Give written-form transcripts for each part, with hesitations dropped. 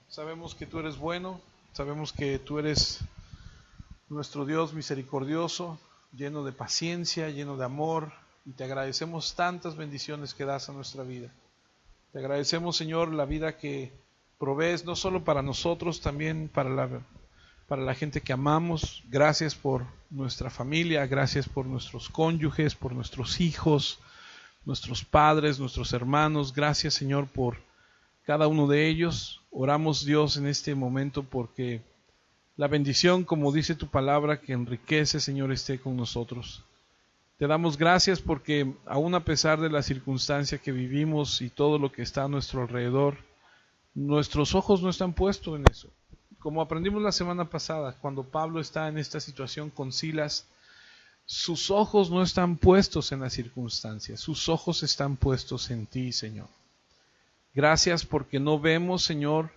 Sabemos que tú eres bueno, sabemos que tú eres nuestro Dios misericordioso, lleno de paciencia, lleno de amor, y te agradecemos tantas bendiciones que das a nuestra vida. Te agradecemos, Señor, la vida que provees no solo para nosotros, también para la gente que amamos. Gracias por nuestra familia, gracias por nuestros cónyuges, por nuestros hijos, nuestros padres, nuestros hermanos. Gracias, Señor, por cada uno de ellos. Oramos, Dios, en este momento porque la bendición, como dice tu palabra, que enriquece, Señor, esté con nosotros. Te damos gracias porque aun a pesar de la circunstancia que vivimos y todo lo que está a nuestro alrededor, nuestros ojos no están puestos en eso. Como aprendimos la semana pasada, cuando Pablo está en esta situación con Silas, sus ojos no están puestos en las circunstancias, sus ojos están puestos en ti, Señor. Gracias porque no vemos, Señor,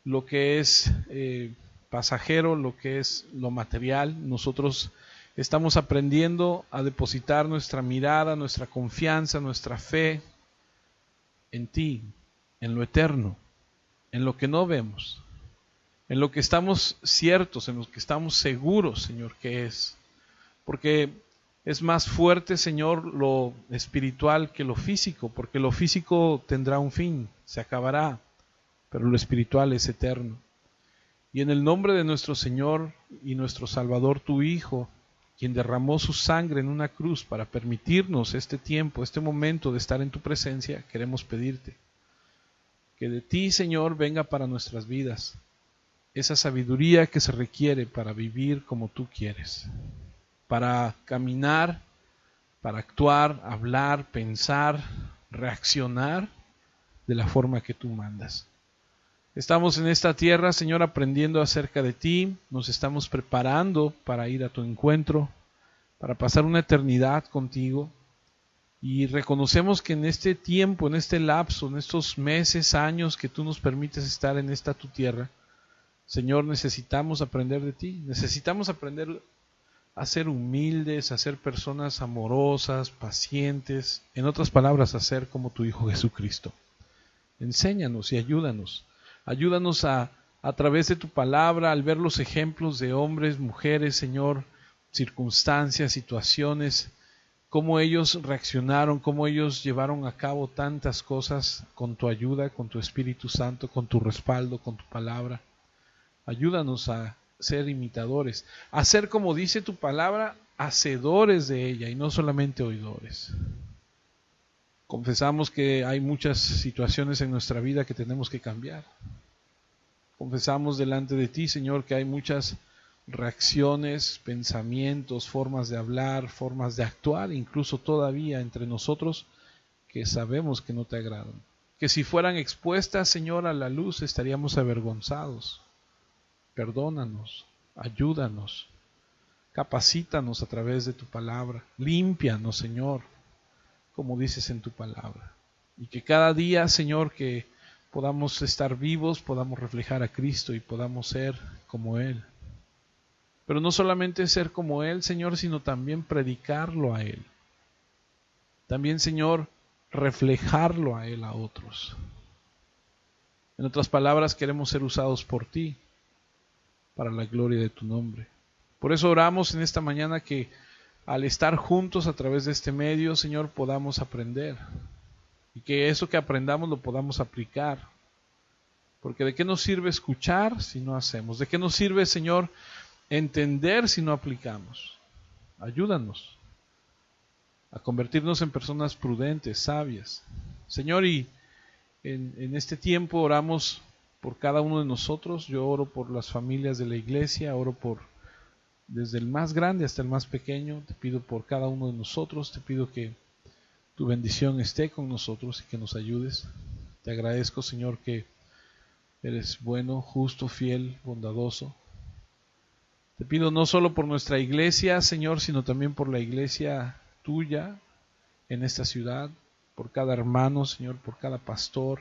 lo que es pasajero, lo que es lo material. Nosotros estamos aprendiendo a depositar nuestra mirada, nuestra confianza, nuestra fe en ti, en lo eterno, en lo que no vemos, en lo que estamos ciertos, en lo que estamos seguros, Señor, que es. Porque es más fuerte, Señor, lo espiritual que lo físico, porque lo físico tendrá un fin, se acabará, pero lo espiritual es eterno. Y en el nombre de nuestro Señor y nuestro Salvador, tu Hijo, quien derramó su sangre en una cruz para permitirnos este tiempo, este momento de estar en tu presencia, queremos pedirte que de ti, Señor, venga para nuestras vidas esa sabiduría que se requiere para vivir como tú quieres, para caminar, para actuar, hablar, pensar, reaccionar de la forma que tú mandas. Estamos en esta tierra, Señor, aprendiendo acerca de ti, nos estamos preparando para ir a tu encuentro, para pasar una eternidad contigo, y reconocemos que en este tiempo, en este lapso, en estos meses, años que tú nos permites estar en esta tu tierra, Señor, necesitamos aprender de ti, necesitamos aprender a ser humildes, a ser personas amorosas, pacientes, en otras palabras, a ser como tu Hijo Jesucristo. Enséñanos y ayúdanos. Ayúdanos a través de tu palabra, al ver los ejemplos de hombres, mujeres, Señor, circunstancias, situaciones, cómo ellos reaccionaron, cómo ellos llevaron a cabo tantas cosas con tu ayuda, con tu Espíritu Santo, con tu respaldo, con tu palabra. Ayúdanos a ser imitadores, a ser, como dice tu palabra, hacedores de ella y no solamente oidores. Confesamos que hay muchas situaciones en nuestra vida que tenemos que cambiar. Confesamos delante de ti, Señor, que hay muchas reacciones, pensamientos, formas de hablar, formas de actuar, incluso todavía entre nosotros, que sabemos que no te agradan. Que si fueran expuestas, Señor, a la luz estaríamos avergonzados. Perdónanos, ayúdanos, capacítanos a través de tu palabra, límpianos, Señor, como dices en tu palabra. Y que cada día, Señor, que podamos estar vivos, podamos reflejar a Cristo y podamos ser como Él. Pero no solamente ser como Él, Señor, sino también predicarlo a Él. También, Señor, reflejarlo a Él a otros. En otras palabras, queremos ser usados por ti para la gloria de tu nombre. Por eso oramos en esta mañana que al estar juntos a través de este medio, Señor, podamos aprender. Y que eso que aprendamos lo podamos aplicar. Porque ¿de qué nos sirve escuchar si no hacemos? ¿De qué nos sirve, Señor, entender si no aplicamos? Ayúdanos a convertirnos en personas prudentes, sabias. Señor, y en este tiempo oramos por cada uno de nosotros. Yo oro por las familias de la iglesia, oro por desde el más grande hasta el más pequeño. Te pido por cada uno de nosotros, te pido que tu bendición esté con nosotros y que nos ayudes. Te agradezco, Señor, que eres bueno, justo, fiel, bondadoso. Te pido no solo por nuestra iglesia, Señor, sino también por la iglesia tuya en esta ciudad, por cada hermano, Señor, por cada pastor.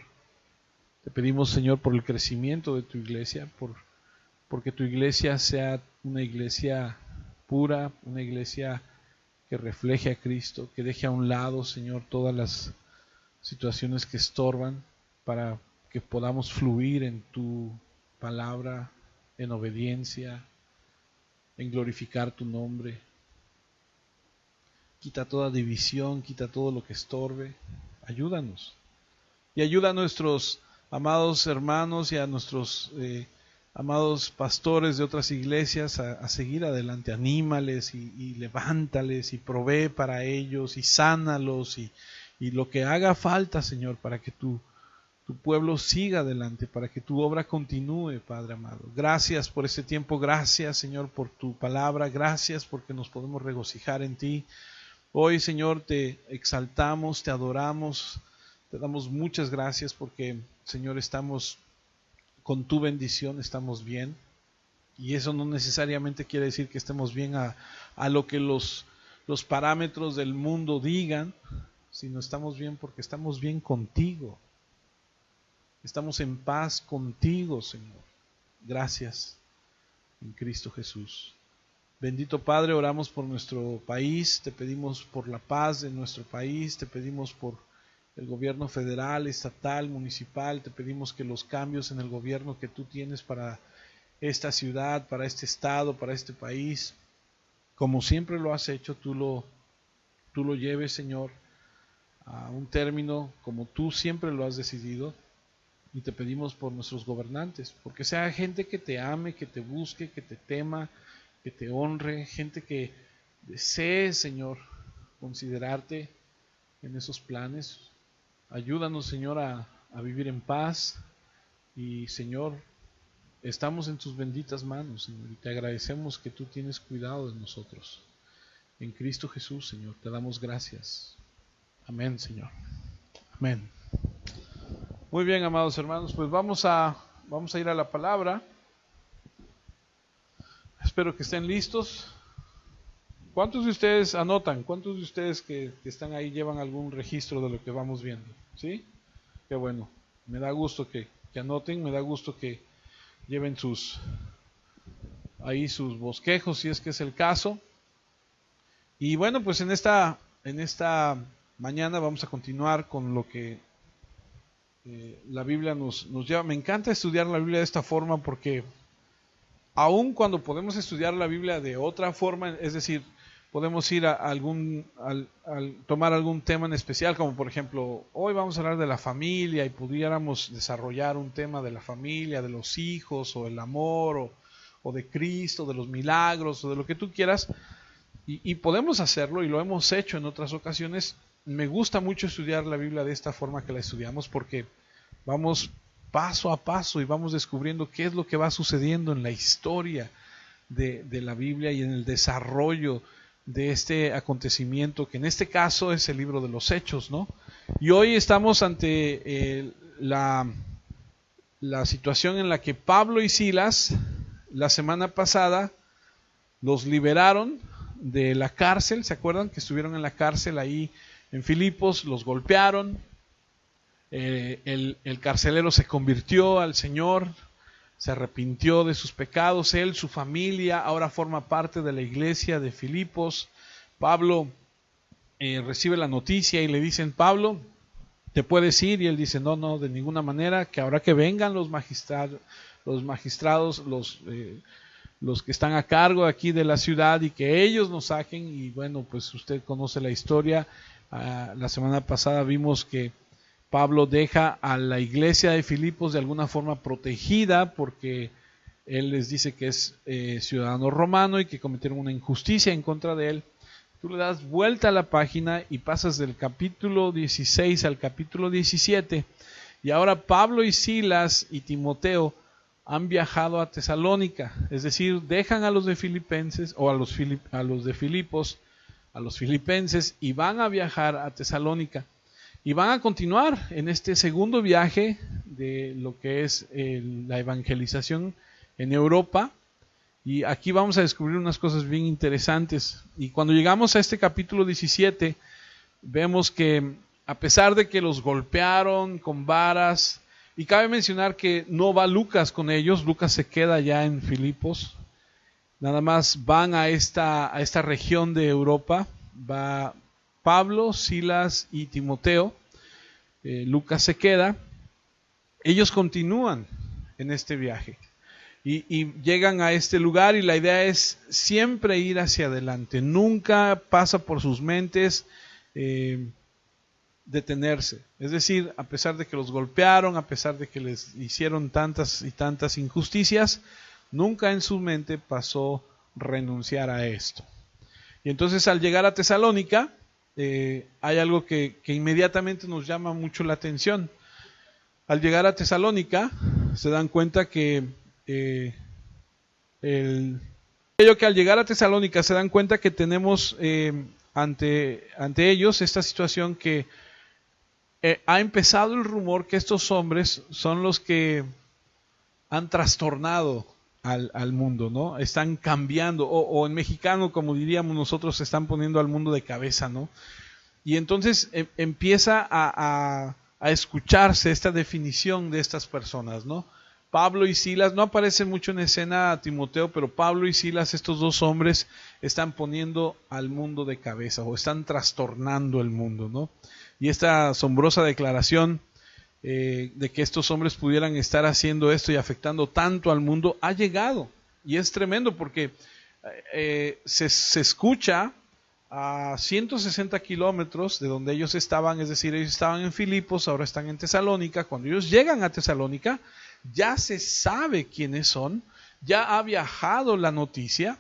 Te pedimos, Señor, por el crecimiento de tu iglesia, porque tu iglesia sea una iglesia pura, una iglesia que refleje a Cristo, que deje a un lado, Señor, todas las situaciones que estorban para que podamos fluir en tu palabra, en obediencia, en glorificar tu nombre. Quita toda división, quita todo lo que estorbe. Ayúdanos. Y ayuda a nuestros amados hermanos y a nuestros amados pastores de otras iglesias a seguir adelante. Anímales y levántales y provee para ellos y sánalos y lo que haga falta, Señor, para que tu pueblo siga adelante, para que tu obra continúe, Padre amado. Gracias por este tiempo, gracias, Señor, por tu palabra, gracias porque nos podemos regocijar en ti. Hoy, Señor, te exaltamos, te adoramos, te damos muchas gracias porque, Señor, estamos con tu bendición, estamos bien. Y eso no necesariamente quiere decir que estemos bien a lo que los parámetros del mundo digan, sino estamos bien porque estamos bien contigo. Estamos en paz contigo, Señor. Gracias en Cristo Jesús. Bendito Padre, oramos por nuestro país, te pedimos por la paz de nuestro país, te pedimos por el gobierno federal, estatal, municipal, te pedimos que los cambios en el gobierno que tú tienes para esta ciudad, para este estado, para este país, como siempre lo has hecho, tú lo lleves, Señor, a un término como tú siempre lo has decidido. Y te pedimos por nuestros gobernantes, porque sea gente que te ame, que te busque, que te tema, que te honre, gente que desee, Señor, considerarte en esos planes. Ayúdanos, Señor, a vivir en paz. Y, Señor, estamos en tus benditas manos, Señor, y te agradecemos que tú tienes cuidado de nosotros. En Cristo Jesús, Señor, te damos gracias. Amén, Señor. Amén. Muy bien, amados hermanos, pues vamos a ir a la palabra. Espero que estén listos. ¿Cuántos de ustedes anotan? ¿Cuántos de ustedes que están ahí llevan algún registro de lo que vamos viendo? ¿Sí? Qué bueno. Me da gusto que anoten, me da gusto que lleven sus bosquejos, si es que es el caso. Y bueno, pues en esta mañana vamos a continuar con lo que la Biblia nos lleva. Me encanta estudiar la Biblia de esta forma porque aun cuando podemos estudiar la Biblia de otra forma, es decir, podemos ir a tomar algún tema en especial, como por ejemplo, hoy vamos a hablar de la familia y pudiéramos desarrollar un tema de la familia, de los hijos, o el amor, o de Cristo, de los milagros, o de lo que tú quieras, y podemos hacerlo, y lo hemos hecho en otras ocasiones. Me gusta mucho estudiar la Biblia de esta forma que la estudiamos porque vamos paso a paso y vamos descubriendo qué es lo que va sucediendo en la historia de la Biblia y en el desarrollo de este acontecimiento, que en este caso es el libro de los Hechos, ¿no? Y hoy estamos ante la situación en la que Pablo y Silas, la semana pasada, los liberaron de la cárcel. ¿Se acuerdan que estuvieron en la cárcel ahí en Filipos? Los golpearon, el carcelero se convirtió al Señor, se arrepintió de sus pecados, él, su familia, ahora forma parte de la iglesia de Filipos. Pablo recibe la noticia y le dicen: Pablo, te puedes ir. Y él dice: no, de ninguna manera, que ahora que vengan los magistrados, los que están a cargo aquí de la ciudad, y que ellos nos saquen. Y bueno, pues usted conoce la historia. La semana pasada vimos que Pablo deja a la iglesia de Filipos de alguna forma protegida, porque él les dice que es ciudadano romano y que cometieron una injusticia en contra de él. Tú le das vuelta a la página y pasas del capítulo 16 al capítulo 17, y ahora Pablo y Silas y Timoteo han viajado a Tesalónica, es decir, dejan a los de Filipenses, o a los de Filipos, a los filipenses, y van a viajar a Tesalónica. Y van a continuar en este segundo viaje de lo que es la evangelización en Europa. Y aquí vamos a descubrir unas cosas bien interesantes. Y cuando llegamos a este capítulo 17, vemos que a pesar de que los golpearon con varas, y cabe mencionar que no va Lucas con ellos, Lucas se queda ya en Filipos, nada más van a esta región de Europa, va Pablo, Silas y Timoteo. Lucas se queda, ellos continúan en este viaje y llegan a este lugar y la idea es siempre ir hacia adelante. Nunca pasa por sus mentes detenerse. Es decir, a pesar de que los golpearon, a pesar de que les hicieron tantas y tantas injusticias, nunca en su mente pasó renunciar a esto. Y entonces al llegar a Tesalónica, hay algo que inmediatamente nos llama mucho la atención. Al llegar a Tesalónica, se dan cuenta que al llegar a Tesalónica se dan cuenta que tenemos ante ellos esta situación que ha empezado el rumor que estos hombres son los que han trastornado al mundo, ¿no? Están cambiando, o en mexicano, como diríamos nosotros, se están poniendo al mundo de cabeza, ¿no? Y entonces empieza a escucharse esta definición de estas personas, ¿no? Pablo y Silas, no aparece mucho en escena Timoteo, pero Pablo y Silas, estos dos hombres, están poniendo al mundo de cabeza, o están trastornando el mundo, ¿no? Y esta asombrosa declaración de que estos hombres pudieran estar haciendo esto y afectando tanto al mundo, ha llegado. Y es tremendo porque se escucha a 160 kilómetros de donde ellos estaban, es decir, ellos estaban en Filipos, ahora están en Tesalónica. Cuando ellos llegan a Tesalónica, ya se sabe quiénes son, ya ha viajado la noticia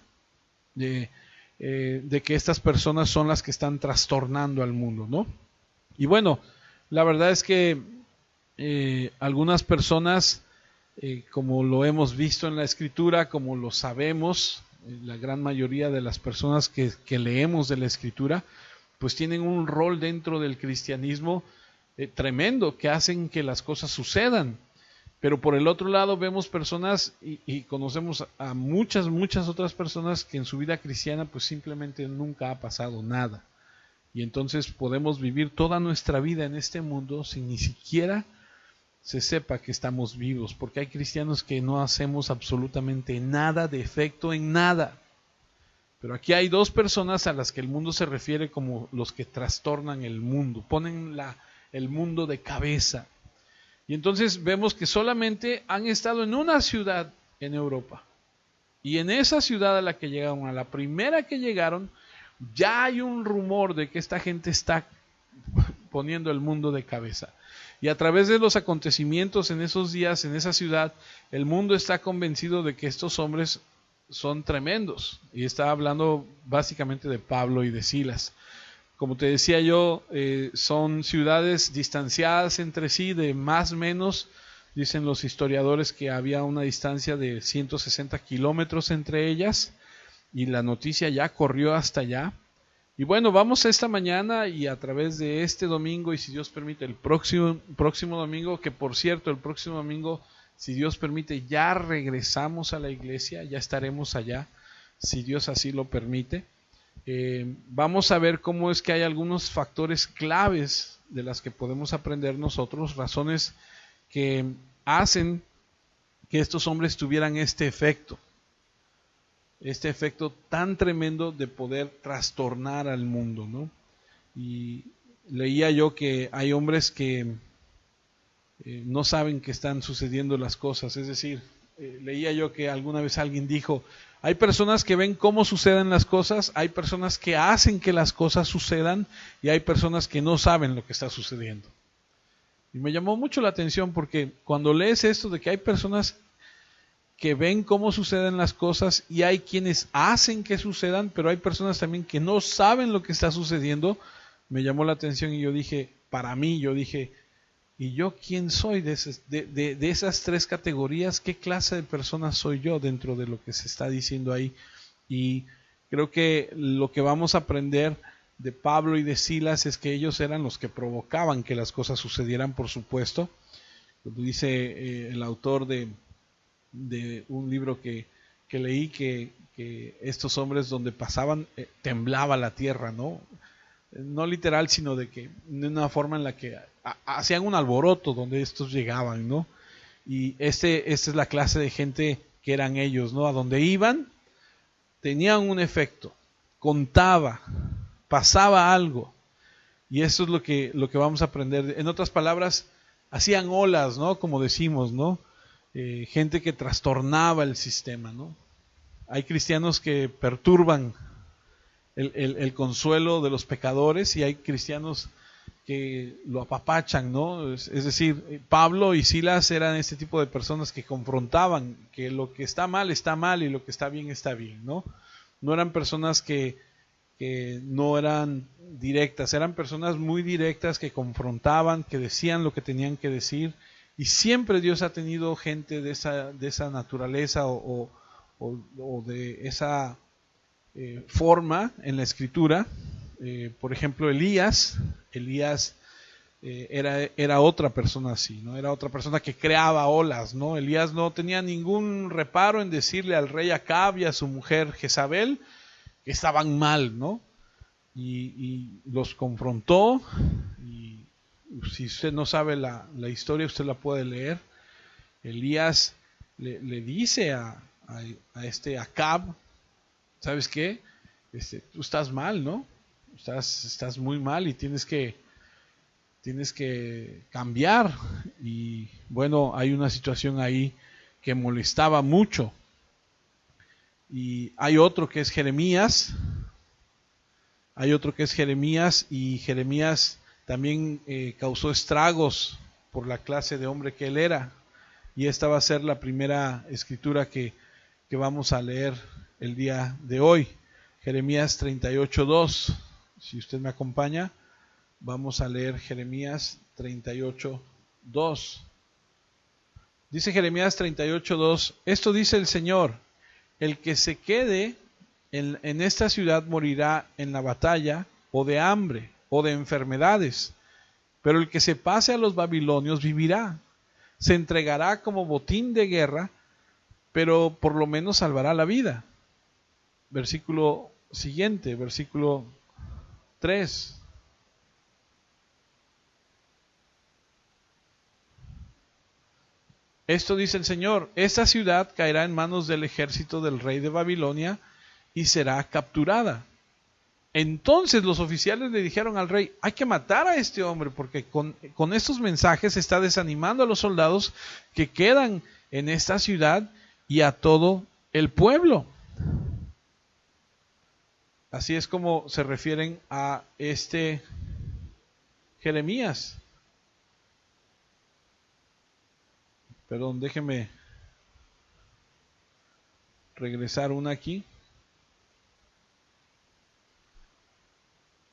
de que estas personas son las que están trastornando al mundo, ¿no? Y bueno, la verdad es que algunas personas, como lo hemos visto en la Escritura, como lo sabemos, la gran mayoría de las personas que leemos de la Escritura, pues tienen un rol dentro del cristianismo tremendo, que hacen que las cosas sucedan. Pero por el otro lado vemos personas y conocemos a muchas otras personas que en su vida cristiana pues simplemente nunca ha pasado nada. Y entonces podemos vivir toda nuestra vida en este mundo sin ni siquiera se sepa que estamos vivos, porque hay cristianos que no hacemos absolutamente nada de efecto en nada. Pero aquí hay dos personas a las que el mundo se refiere como los que trastornan el mundo, ponen el mundo de cabeza. Y entonces vemos que solamente han estado en una ciudad en Europa. Y en esa ciudad a la que llegaron, a la primera que llegaron, ya hay un rumor de que esta gente está poniendo el mundo de cabeza. Y a través de los acontecimientos en esos días, en esa ciudad, el mundo está convencido de que estos hombres son tremendos. Y está hablando básicamente de Pablo y de Silas. Como te decía yo, son ciudades distanciadas entre sí de más o menos, dicen los historiadores que había una distancia de 160 kilómetros entre ellas, y la noticia ya corrió hasta allá. Y bueno, vamos esta mañana y a través de este domingo, y si Dios permite el próximo domingo, que por cierto el próximo domingo, si Dios permite, ya regresamos a la iglesia, ya estaremos allá, si Dios así lo permite. Vamos a ver cómo es que hay algunos factores claves de las que podemos aprender nosotros, razones que hacen que estos hombres tuvieran este efecto tan tremendo de poder trastornar al mundo, ¿no? Y leía yo que hay hombres que no saben que están sucediendo las cosas, es decir, leía yo que alguna vez alguien dijo, hay personas que ven cómo suceden las cosas, hay personas que hacen que las cosas sucedan y hay personas que no saben lo que está sucediendo. Y me llamó mucho la atención porque cuando lees esto de que hay personas que ven cómo suceden las cosas y hay quienes hacen que sucedan, pero hay personas también que no saben lo que está sucediendo, me llamó la atención y yo dije, ¿y yo quién soy de esas tres categorías? ¿Qué clase de persona soy yo dentro de lo que se está diciendo ahí? Y creo que lo que vamos a aprender de Pablo y de Silas es que ellos eran los que provocaban que las cosas sucedieran, por supuesto. Como dice el autor de un libro que leí, que estos hombres donde pasaban temblaba la tierra, ¿no? No literal, sino de una forma en la que hacían un alboroto donde estos llegaban, ¿no? Y esta es la clase de gente que eran ellos, ¿no? A donde iban, tenían un efecto, pasaba algo. Y eso es lo que vamos a aprender. En otras palabras, hacían olas, ¿no? Como decimos, ¿no? Gente que trastornaba el sistema, ¿no? Hay cristianos que perturban el consuelo de los pecadores y hay cristianos que lo apapachan, ¿no? Es decir, Pablo y Silas eran este tipo de personas que confrontaban que lo que está mal y lo que está bien, ¿no? No eran personas que no eran directas, eran personas muy directas que confrontaban, que decían lo que tenían que decir, y siempre Dios ha tenido gente de esa naturaleza o de esa forma en la Escritura. Por ejemplo, Elías era otra persona así, ¿no? Era otra persona que creaba olas, ¿no? Elías no tenía ningún reparo en decirle al rey Acab y a su mujer Jezabel que estaban mal, ¿no? Y los confrontó, y si usted no sabe la historia, usted la puede leer. Elías le dice a este Acab, ¿sabes qué? Tú estás mal, ¿no? Estás muy mal y tienes que cambiar. Y bueno, hay una situación ahí que molestaba mucho. Y hay otro que es Jeremías. Y Jeremías también causó estragos por la clase de hombre que él era. Y esta va a ser la primera escritura que vamos a leer el día de hoy. Jeremías 38:2. Si usted me acompaña, vamos a leer Jeremías 38:2. Dice Jeremías 38:2, esto dice el Señor: el que se quede en esta ciudad morirá en la batalla, o de hambre, o de enfermedades, pero el que se pase a los babilonios vivirá. Se entregará como botín de guerra, pero por lo menos salvará la vida. Versículo siguiente, versículo 3. Esto dice el Señor: esta ciudad caerá en manos del ejército del rey de Babilonia y será capturada. Entonces los oficiales le dijeron al rey: hay que matar a este hombre, porque con estos mensajes está desanimando a los soldados que quedan en esta ciudad y a todo el pueblo. Así es como se refieren a este Jeremías. Perdón, déjeme regresar una aquí.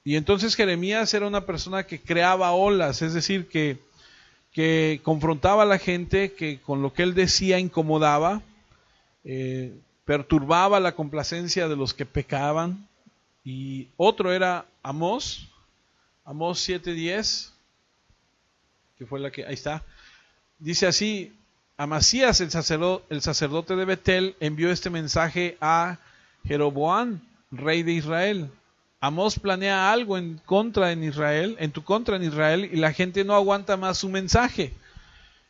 Y entonces Jeremías era una persona que creaba olas, es decir, que confrontaba a la gente, que con lo que él decía incomodaba, perturbaba la complacencia de los que pecaban. Y otro era Amós 7:10, que fue la que, ahí está. Dice así: Amasías, el sacerdote de Betel, envió este mensaje a Jeroboam, rey de Israel. Amós planea algo en tu contra en Israel, y la gente no aguanta más su mensaje.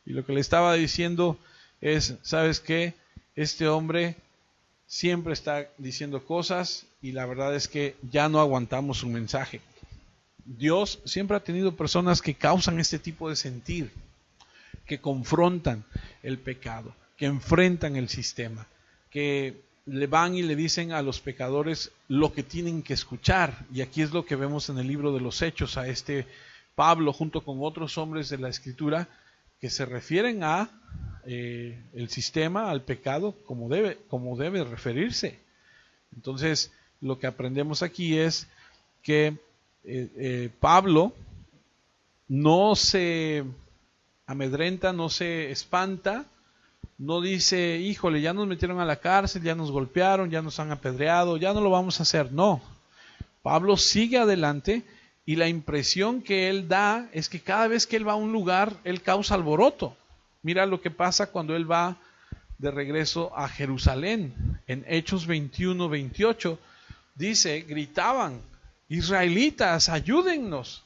Y lo que le estaba diciendo es: ¿sabes qué? Este hombre siempre está diciendo cosas y la verdad es que ya no aguantamos su mensaje. Dios siempre ha tenido personas que causan este tipo de sentir, que confrontan el pecado, que enfrentan el sistema, que le van y le dicen a los pecadores lo que tienen que escuchar. Y aquí es lo que vemos en el libro de los Hechos, a este Pablo junto con otros hombres de la Escritura que se refieren a el sistema, al pecado, como debe referirse. Entonces, lo que aprendemos aquí es que Pablo no se amedrenta, no se espanta, no dice: híjole, ya nos metieron a la cárcel, ya nos golpearon, ya nos han apedreado, ya no lo vamos a hacer. No, Pablo sigue adelante, y la impresión que él da es que cada vez que él va a un lugar, él causa alboroto. Mira lo que pasa cuando él va de regreso a Jerusalén. En Hechos 21:28 dice: gritaban: israelitas, ayúdennos.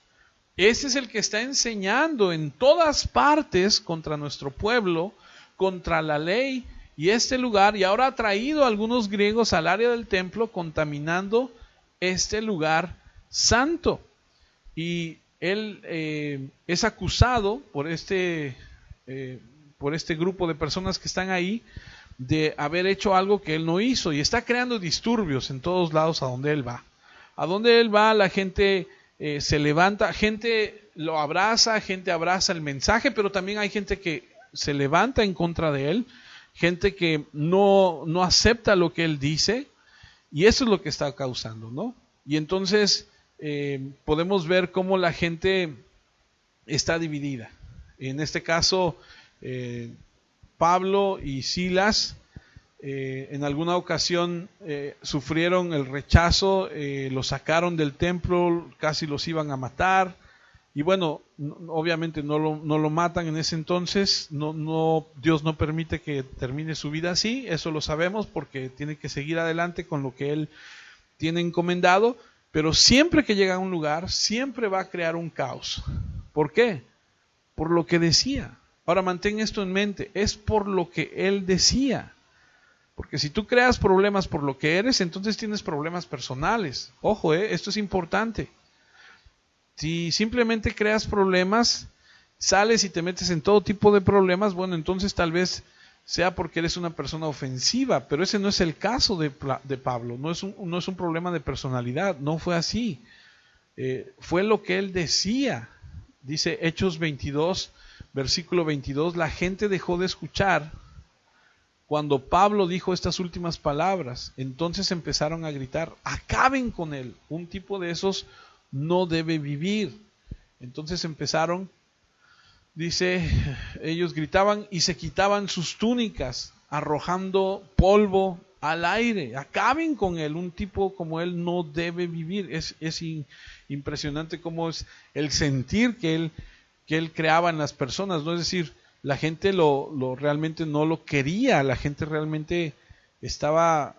Ese es el que está enseñando en todas partes contra nuestro pueblo, contra la ley y este lugar, y ahora ha traído a algunos griegos al área del templo, contaminando este lugar santo. Y él es acusado por este grupo de personas que están ahí de haber hecho algo que él no hizo, y está creando disturbios en todos lados a donde él va. A donde él va, la gente se levanta, gente lo abraza, gente abraza el mensaje, pero también hay gente que se levanta en contra de él, gente que no acepta lo que él dice, y eso es lo que está causando, ¿no? Y entonces podemos ver cómo la gente está dividida. En este caso, Pablo y Silas en alguna ocasión sufrieron el rechazo, los sacaron del templo, casi los iban a matar, y bueno, obviamente no lo matan en ese entonces, Dios no permite que termine su vida así, eso lo sabemos porque tiene que seguir adelante con lo que él tiene encomendado, pero siempre que llega a un lugar, siempre va a crear un caos. ¿Por qué? Por lo que decía. Ahora mantén esto en mente, es por lo que él decía. Porque si tú creas problemas por lo que eres, entonces tienes problemas personales. Ojo, esto es importante. Si simplemente creas problemas, sales y te metes en todo tipo de problemas, bueno, entonces tal vez sea porque eres una persona ofensiva, pero ese no es el caso de Pablo, no es un problema de personalidad, no fue así. Fue lo que él decía. Dice Hechos 22, versículo 22, la gente dejó de escuchar cuando Pablo dijo estas últimas palabras. Entonces empezaron a gritar, acaben con él, un tipo de esos no debe vivir. Entonces empezaron, dice, ellos gritaban y se quitaban sus túnicas, arrojando polvo al aire. Acaben con él, un tipo como él no debe vivir. Es impresionante cómo es el sentir que él creaba en las personas, ¿no? Es decir, la gente realmente no lo quería, la gente realmente estaba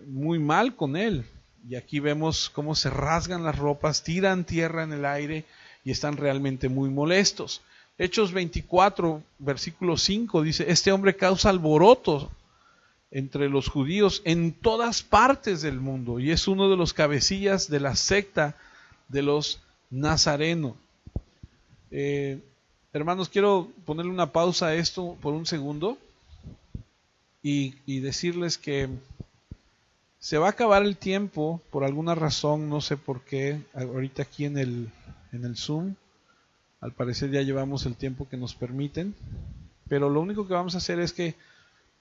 muy mal con él. Y aquí vemos cómo se rasgan las ropas, tiran tierra en el aire y están realmente muy molestos. Hechos 24, versículo 5 dice, este hombre causa alboroto entre los judíos en todas partes del mundo y es uno de los cabecillas de la secta de los nazarenos. Hermanos, quiero ponerle una pausa a esto por un segundo y decirles que se va a acabar el tiempo por alguna razón, no sé por qué, ahorita aquí en el Zoom, al parecer ya llevamos el tiempo que nos permiten, pero lo único que vamos a hacer es que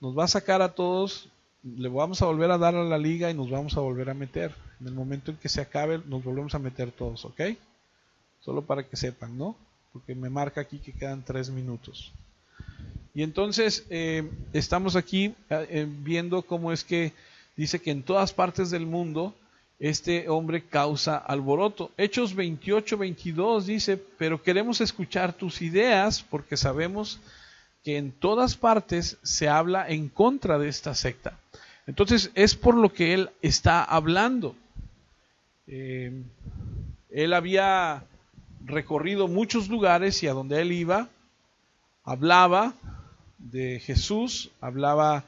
nos va a sacar a todos, le vamos a volver a dar a la liga y nos vamos a volver a meter. En el momento en que se acabe, nos volvemos a meter todos, ¿ok? Solo para que sepan, ¿no? Porque me marca aquí que quedan 3 minutos. Y entonces estamos aquí viendo cómo es que dice que en todas partes del mundo este hombre causa alboroto. Hechos 28, 22 dice, pero queremos escuchar tus ideas porque sabemos que en todas partes se habla en contra de esta secta. Entonces es por lo que él está hablando. Él había recorrido muchos lugares y a donde él iba, hablaba de Jesús, hablaba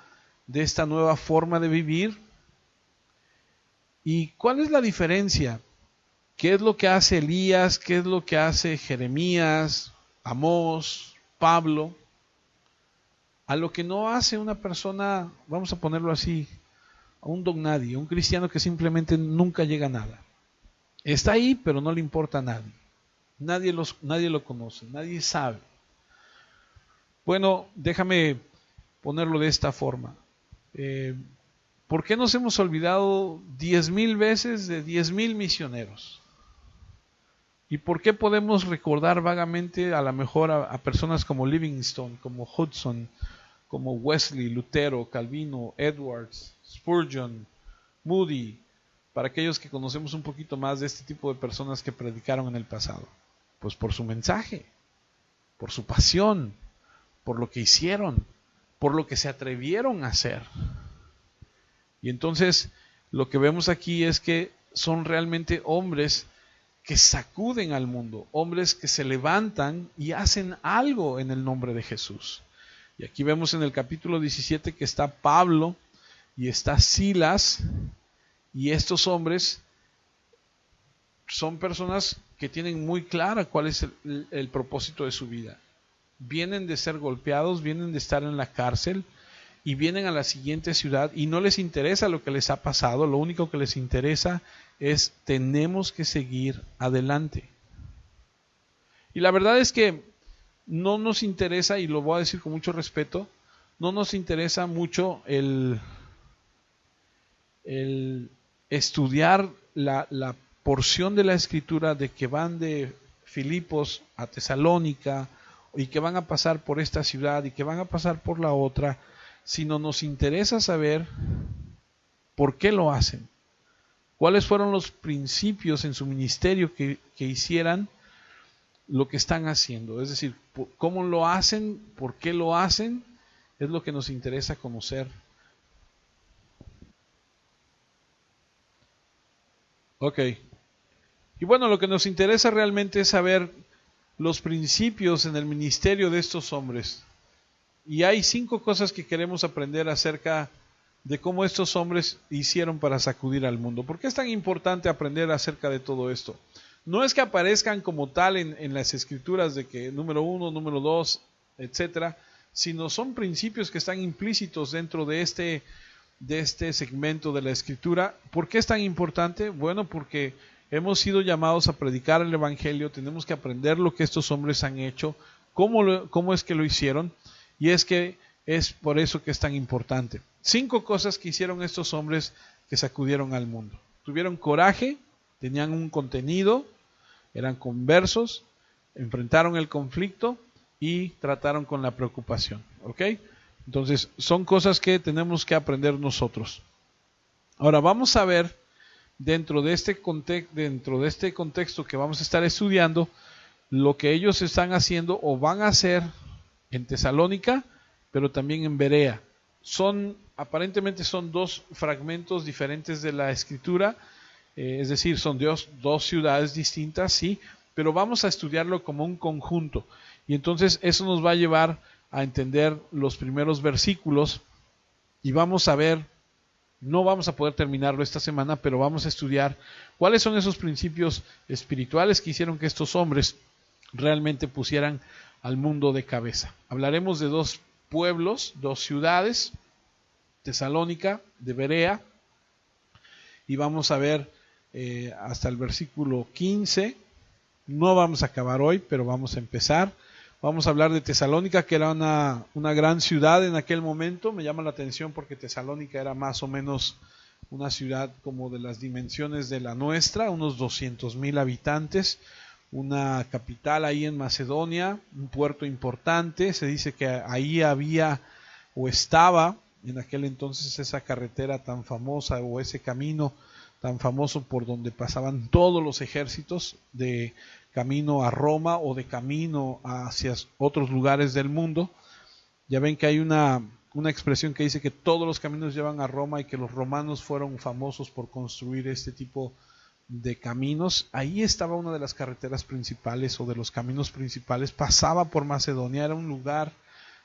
de esta nueva forma de vivir. ¿Y cuál es la diferencia? ¿Qué es lo que hace Elías? ¿Qué es lo que hace Jeremías, Amós, Pablo? A lo que no hace una persona, vamos a ponerlo así, a un don nadie, un cristiano que simplemente nunca llega a nada. Está ahí, pero no le importa a nadie. Nadie lo conoce, nadie sabe. Bueno, déjame ponerlo de esta forma. ¿Por qué nos hemos olvidado 10,000 veces de 10,000 misioneros? ¿Y por qué podemos recordar vagamente a lo mejor a personas como Livingstone, como Hudson, como Wesley, Lutero, Calvino, Edwards, Spurgeon, Moody, para aquellos que conocemos un poquito más de este tipo de personas que predicaron en el pasado? Pues por su mensaje, por su pasión, por lo que hicieron, por lo que se atrevieron a hacer. Y entonces lo que vemos aquí es que son realmente hombres que sacuden al mundo, hombres que se levantan y hacen algo en el nombre de Jesús. Y aquí vemos en el capítulo 17 que está Pablo y está Silas, y estos hombres son personas que tienen muy clara cuál es el propósito de su vida. Vienen de ser golpeados, vienen de estar en la cárcel y vienen a la siguiente ciudad y no les interesa lo que les ha pasado, lo único que les interesa es tenemos que seguir adelante. Y la verdad es que no nos interesa, y lo voy a decir con mucho respeto, no nos interesa mucho el estudiar la porción de la Escritura de que van de Filipos a Tesalónica y que van a pasar por esta ciudad y que van a pasar por la otra, sino nos interesa saber por qué lo hacen, cuáles fueron los principios en su ministerio que hicieran lo que están haciendo, es decir, cómo lo hacen, por qué lo hacen, es lo que nos interesa conocer. Ok. Y bueno, lo que nos interesa realmente es saber los principios en el ministerio de estos hombres. Y hay 5 cosas que queremos aprender acerca de cómo estos hombres hicieron para sacudir al mundo. ¿Por qué es tan importante aprender acerca de todo esto? No es que aparezcan como tal en las escrituras de que número 1, número 2, etcétera, sino son principios que están implícitos dentro de este segmento de la escritura. ¿Por qué es tan importante? Bueno, porque hemos sido llamados a predicar el evangelio, tenemos que aprender lo que estos hombres han hecho, cómo es que lo hicieron, y es que es por eso que es tan importante. 5 cosas que hicieron estos hombres que sacudieron al mundo. Tuvieron coraje, tenían un contenido, eran conversos, enfrentaron el conflicto y trataron con la preocupación. ¿Ok? Entonces, son cosas que tenemos que aprender nosotros. Ahora, vamos a ver dentro de este contexto que vamos a estar estudiando, lo que ellos están haciendo o van a hacer en Tesalónica, pero también en Berea. Aparentemente son 2 fragmentos diferentes de la escritura, es decir, son 2 ciudades distintas, sí, pero vamos a estudiarlo como un conjunto. Y entonces eso nos va a llevar a entender los primeros versículos y vamos a ver, no vamos a poder terminarlo esta semana, pero vamos a estudiar cuáles son esos principios espirituales que hicieron que estos hombres realmente pusieran al mundo de cabeza. Hablaremos de 2 pueblos, 2 ciudades, Tesalónica, de Berea, y vamos a ver hasta el versículo 15. No vamos a acabar hoy, pero vamos a empezar. Vamos a hablar de Tesalónica, que era una gran ciudad en aquel momento. Me llama la atención porque Tesalónica era más o menos una ciudad como de las dimensiones de la nuestra, unos 200,000 habitantes, una capital ahí en Macedonia, un puerto importante. Se dice que ahí había o estaba en aquel entonces esa carretera tan famosa o ese camino tan famoso por donde pasaban todos los ejércitos de camino a Roma o de camino hacia otros lugares del mundo. Ya ven que hay una expresión que dice que todos los caminos llevan a Roma y que los romanos fueron famosos por construir este tipo de caminos. Ahí estaba una de las carreteras principales o de los caminos principales, pasaba por Macedonia, era un lugar,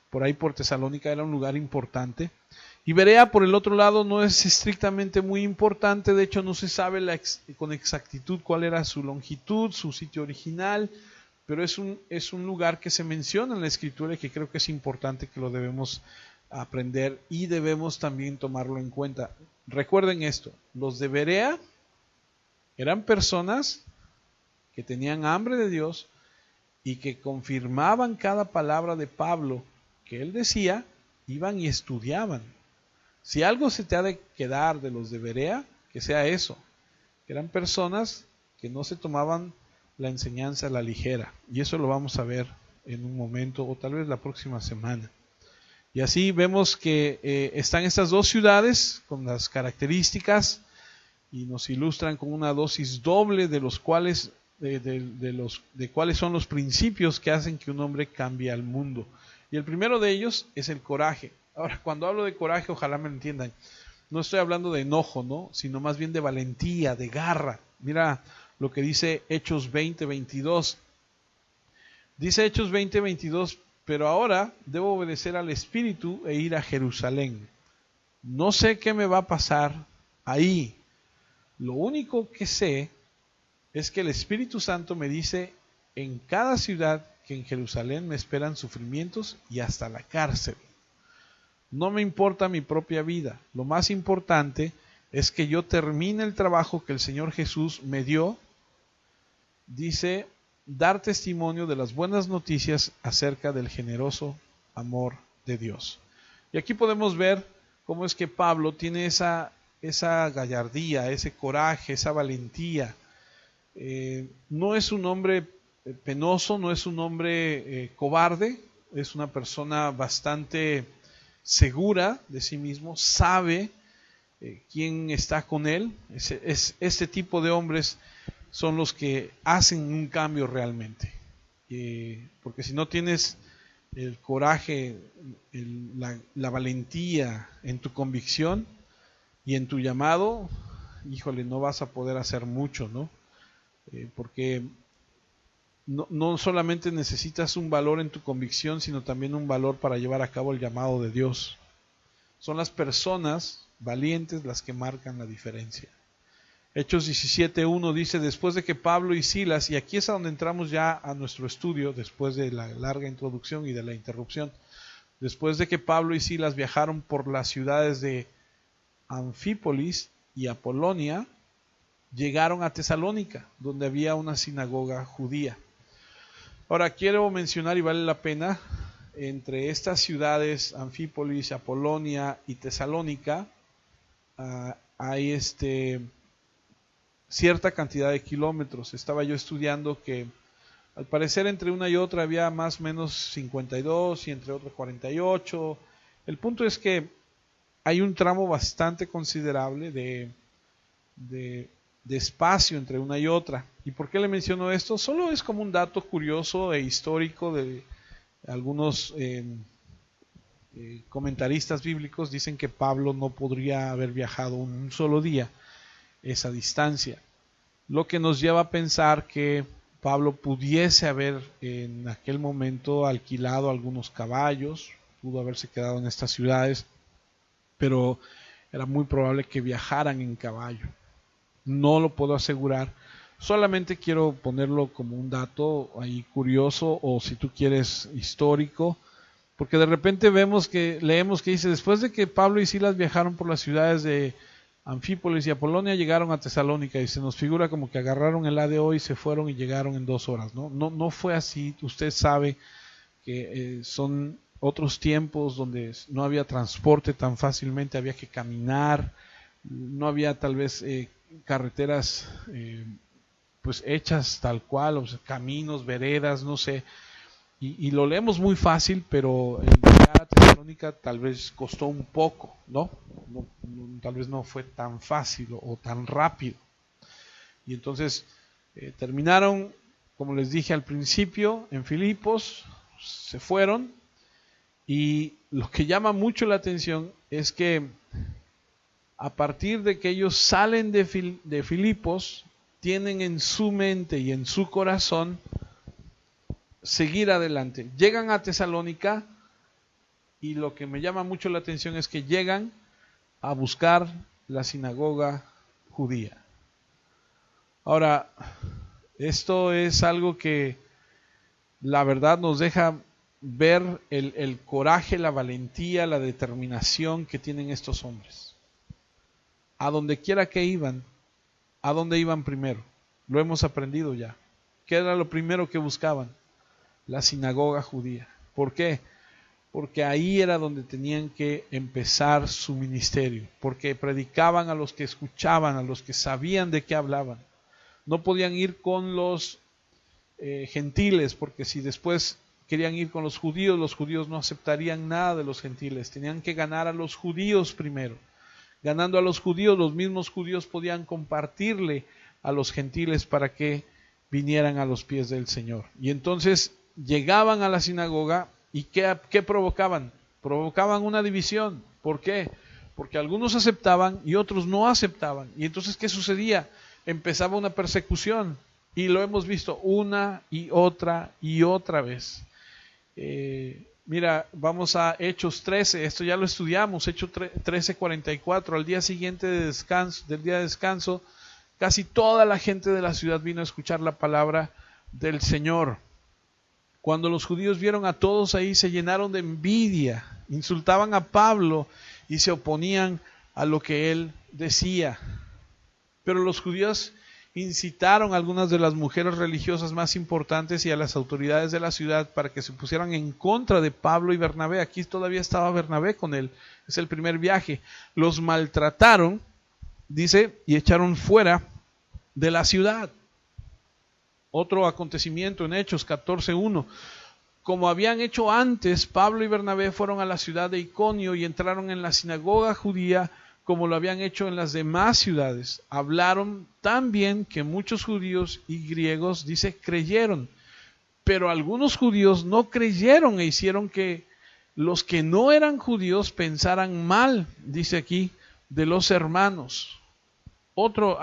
por ahí por Tesalónica era un lugar importante. Y Berea, por el otro lado, no es estrictamente muy importante, de hecho no se sabe con exactitud cuál era su longitud, su sitio original, pero es un lugar que se menciona en la escritura y que creo que es importante, que lo debemos aprender y debemos también tomarlo en cuenta. Recuerden esto, los de Berea eran personas que tenían hambre de Dios y que confirmaban cada palabra de Pablo que él decía, iban y estudiaban. Si algo se te ha de quedar de los de Berea, que sea eso, que eran personas que no se tomaban la enseñanza a la ligera, y eso lo vamos a ver en un momento o tal vez la próxima semana. Y así vemos que están estas 2 ciudades con las características y nos ilustran con una dosis doble de los cuales de cuáles son los principios que hacen que un hombre cambie al mundo. Y el primero de ellos es el coraje. Ahora, cuando hablo de coraje, ojalá me entiendan, no estoy hablando de enojo, ¿no? Sino más bien de valentía, de garra. Mira lo que dice Hechos 20:22. Dice Hechos 20:22, pero ahora debo obedecer al Espíritu e ir a Jerusalén. No sé qué me va a pasar ahí. Lo único que sé es que el Espíritu Santo me dice en cada ciudad que en Jerusalén me esperan sufrimientos y hasta la cárcel. No me importa mi propia vida, lo más importante es que yo termine el trabajo que el Señor Jesús me dio. Dice, dar testimonio de las buenas noticias acerca del generoso amor de Dios. Y aquí podemos ver cómo es que Pablo tiene esa gallardía, ese coraje, esa valentía. No es un hombre penoso, no es un hombre cobarde, es una persona bastante segura de sí mismo, sabe quién está con él. Este tipo de hombres son los que hacen un cambio realmente, porque si no tienes el coraje, la valentía en tu convicción y en tu llamado, híjole, no vas a poder hacer mucho, ¿no? Porque no solamente necesitas un valor en tu convicción, sino también un valor para llevar a cabo el llamado de Dios. Son las personas valientes las que marcan la diferencia. Hechos 17:1 dice, después de que Pablo y Silas, y aquí es a donde entramos ya a nuestro estudio, después de la larga introducción y de la interrupción, después de que Pablo y Silas viajaron por las ciudades de Anfípolis y Apolonia, llegaron a Tesalónica, donde había una sinagoga judía. Ahora quiero mencionar, y vale la pena, entre estas ciudades, Anfípolis, Apolonia y Tesalónica, hay cierta cantidad de kilómetros. Estaba yo estudiando que al parecer entre una y otra había más o menos 52 y entre otras 48. El punto es que hay un tramo bastante considerable de espacio entre una y otra. ¿Y por qué le menciono esto? Solo es como un dato curioso e histórico de algunos comentaristas bíblicos. Dicen que Pablo no podría haber viajado un solo día esa distancia, lo que nos lleva a pensar que Pablo pudiese haber en aquel momento alquilado algunos caballos, pudo haberse quedado en estas ciudades, pero era muy probable que viajaran en caballo. No lo puedo asegurar, solamente quiero ponerlo como un dato ahí curioso, o si tú quieres histórico, porque de repente leemos que dice, después de que Pablo y Silas viajaron por las ciudades de Anfípolis y Apolonia, llegaron a Tesalónica, y se nos figura como que agarraron el ADO y se fueron y llegaron en 2 horas. No fue así. Usted sabe que son otros tiempos donde no había transporte tan fácilmente, había que caminar, no había tal vez carreteras pues hechas tal cual, o sea, caminos, veredas, no sé, y lo leemos muy fácil, pero el llegar a Tesalónica tal vez costó un poco, ¿no? Tal vez no fue tan fácil o tan rápido. Y entonces terminaron, como les dije al principio, en Filipos, se fueron, y lo que llama mucho la atención es que a partir de que ellos salen de Filipos, tienen en su mente y en su corazón seguir adelante. Llegan a Tesalónica, y lo que me llama mucho la atención es que llegan a buscar la sinagoga judía. Ahora, esto es algo que la verdad nos deja ver el coraje, la valentía, la determinación que tienen estos hombres. A donde quiera que iban, ¿a dónde iban primero? Lo hemos aprendido ya. ¿Qué era lo primero que buscaban? La sinagoga judía. ¿Por qué? Porque ahí era donde tenían que empezar su ministerio, porque predicaban a los que escuchaban, a los que sabían de qué hablaban. No podían ir con los gentiles, porque si después querían ir con los judíos no aceptarían nada de los gentiles. Tenían que ganar a los judíos primero. Ganando a los judíos, los mismos judíos podían compartirle a los gentiles para que vinieran a los pies del Señor. Y entonces llegaban a la sinagoga, y ¿qué provocaban? Provocaban una división. ¿Por qué? Porque algunos aceptaban y otros no aceptaban. Y entonces, ¿qué sucedía? Empezaba una persecución, y lo hemos visto una y otra vez. Mira, vamos a Hechos 13, esto ya lo estudiamos, Hechos 13:44, al día siguiente del día de descanso, Casi toda la gente de la ciudad vino a escuchar la palabra del Señor. Cuando los judíos vieron a todos ahí, se llenaron de envidia, insultaban a Pablo y se oponían a lo que él decía. Pero los judíos incitaron a algunas de las mujeres religiosas más importantes y a las autoridades de la ciudad para que se pusieran en contra de Pablo y Bernabé. Aquí todavía estaba Bernabé con él, es el primer viaje. Los maltrataron, dice, y echaron fuera de la ciudad. Otro acontecimiento en Hechos 14:1. Como habían hecho antes, Pablo y Bernabé fueron a la ciudad de Iconio y entraron en la sinagoga judía como lo habían hecho en las demás ciudades. Hablaron tan bien que muchos judíos y griegos, dice, creyeron. Pero algunos judíos no creyeron e hicieron que los que no eran judíos pensaran mal, dice aquí, de los hermanos. Otro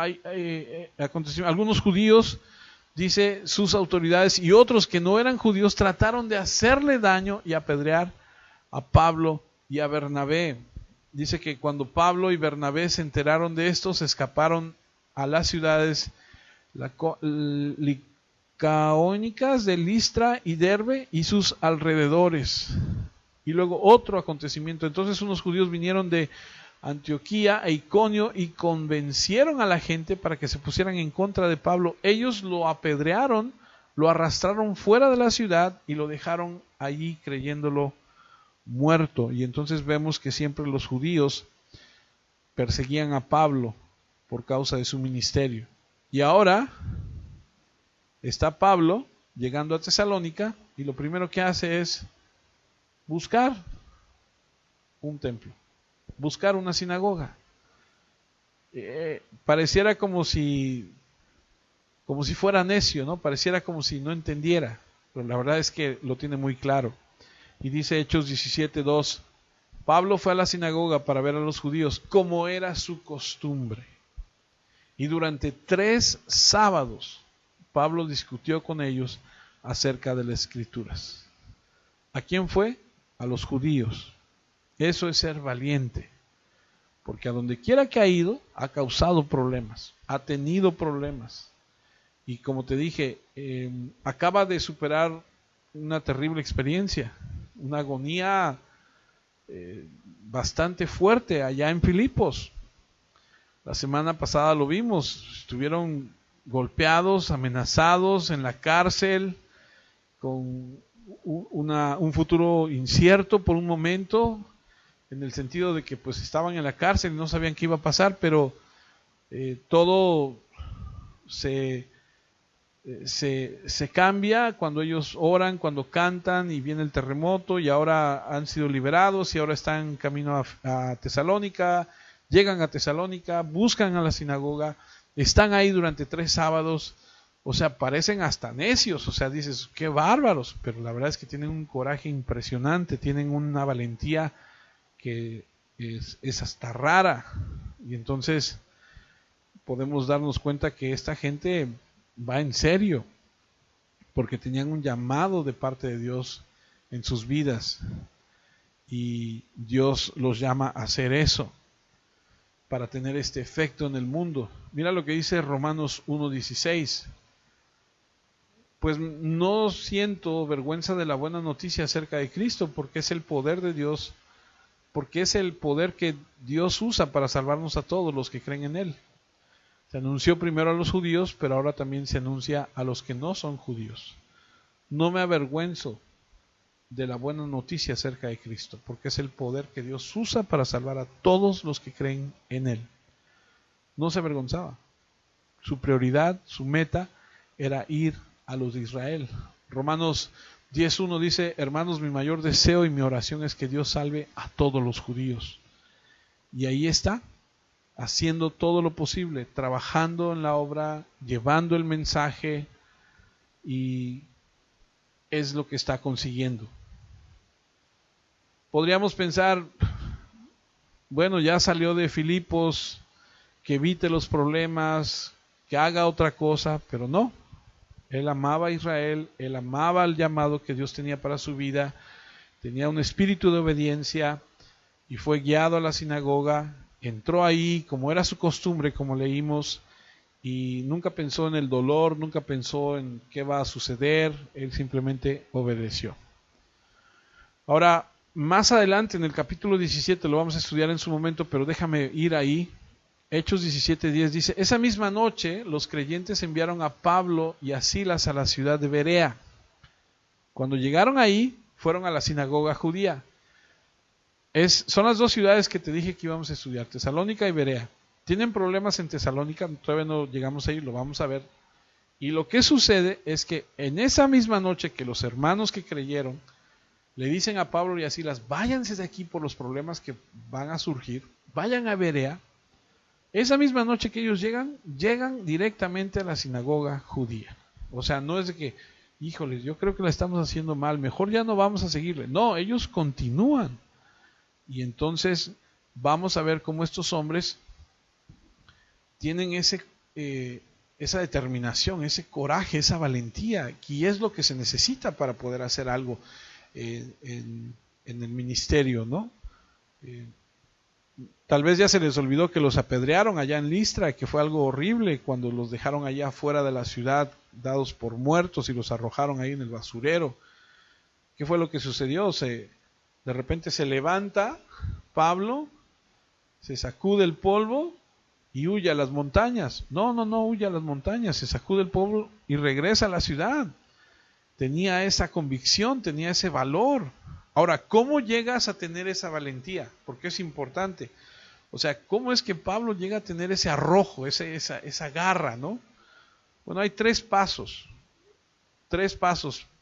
acontecimiento, algunos judíos, dice, sus autoridades y otros que no eran judíos trataron de hacerle daño y apedrear a Pablo y a Bernabé. Dice que cuando Pablo y Bernabé se enteraron de esto, se escaparon a las ciudades licaónicas de Listra y Derbe y sus alrededores. Y luego otro acontecimiento. Entonces unos judíos vinieron de Antioquía e Iconio y convencieron a la gente para que se pusieran en contra de Pablo. Ellos lo apedrearon, lo arrastraron fuera de la ciudad y lo dejaron allí creyéndolo muerto. Y entonces vemos que siempre los judíos perseguían a Pablo por causa de su ministerio. Y ahora está Pablo llegando a Tesalónica y lo primero que hace es buscar un templo, buscar una sinagoga. Pareciera como si fuera necio, ¿no? Pareciera como si no entendiera, pero la verdad es que lo tiene muy claro. Y dice Hechos 17:2, Pablo fue a la sinagoga para ver a los judíos como era su costumbre. Y durante 3 sábados Pablo discutió con ellos acerca de las Escrituras. ¿A quién fue? A los judíos. Eso es ser valiente, porque a donde quiera que ha ido, ha causado problemas, ha tenido problemas. Y como te dije, acaba de superar una terrible experiencia, una agonía bastante fuerte allá en Filipos. La semana pasada lo vimos, estuvieron golpeados, amenazados en la cárcel, con un futuro incierto por un momento, en el sentido de que pues estaban en la cárcel y no sabían qué iba a pasar, pero todo se cambia cuando ellos oran, cuando cantan y viene el terremoto y ahora han sido liberados y ahora están en camino a Tesalónica, llegan a Tesalónica, buscan a la sinagoga, están ahí durante 3 sábados, o sea, parecen hasta necios, o sea, dices, qué bárbaros, pero la verdad es que tienen un coraje impresionante, tienen una valentía que es hasta rara, y entonces podemos darnos cuenta que esta gente va en serio, porque tenían un llamado de parte de Dios en sus vidas, y Dios los llama a hacer eso, para tener este efecto en el mundo. Mira lo que dice Romanos 1:16. Pues no siento vergüenza de la buena noticia acerca de Cristo, porque es el poder de Dios, porque es el poder que Dios usa para salvarnos a todos los que creen en Él. Se anunció primero a los judíos, pero ahora también se anuncia a los que no son judíos. No me avergüenzo de la buena noticia acerca de Cristo, porque es el poder que Dios usa para salvar a todos los que creen en Él. No se avergonzaba. Su prioridad, su meta, era ir a los de Israel. Romanos 10:1 dice, hermanos, mi mayor deseo y mi oración es que Dios salve a todos los judíos. Y ahí está, haciendo todo lo posible, trabajando en la obra, llevando el mensaje, y es lo que está consiguiendo. Podríamos pensar, bueno, ya salió de Filipos, que evite los problemas, que haga otra cosa, pero no. Él amaba a Israel, él amaba el llamado que Dios tenía para su vida, tenía un espíritu de obediencia y fue guiado a la sinagoga, entró ahí como era su costumbre, como leímos, y nunca pensó en el dolor, nunca pensó en qué va a suceder, él simplemente obedeció. Ahora, más adelante en el capítulo 17, lo vamos a estudiar en su momento, pero déjame ir ahí. Hechos 17:10 dice, esa misma noche los creyentes enviaron a Pablo y a Silas a la ciudad de Berea. Cuando llegaron ahí, fueron a la sinagoga judía. Son las dos ciudades que te dije que íbamos a estudiar, Tesalónica y Berea. Tienen problemas en Tesalónica, todavía no llegamos ahí, lo vamos a ver. Y lo que sucede es que en esa misma noche que los hermanos que creyeron le dicen a Pablo y a Silas, váyanse de aquí por los problemas que van a surgir, vayan a Berea. Esa misma noche que ellos llegan directamente a la sinagoga judía. O sea, no es de que, híjoles, yo creo que la estamos haciendo mal, mejor ya no vamos a seguirle. No, ellos continúan. Y entonces vamos a ver cómo estos hombres tienen esa determinación, ese coraje, esa valentía, y es lo que se necesita para poder hacer algo en el ministerio, ¿no? Tal vez ya se les olvidó que los apedrearon allá en Listra, que fue algo horrible cuando los dejaron allá afuera de la ciudad, dados por muertos, y los arrojaron ahí en el basurero. ¿Qué fue lo que sucedió? De repente se levanta Pablo, se sacude el polvo y huye a las montañas. No huye a las montañas, se sacude el polvo y regresa a la ciudad. Tenía esa convicción, tenía ese valor. Ahora, ¿cómo llegas a tener esa valentía? Porque es importante. O sea, ¿cómo es que Pablo llega a tener ese arrojo, esa garra, ¿no? Bueno, hay tres pasos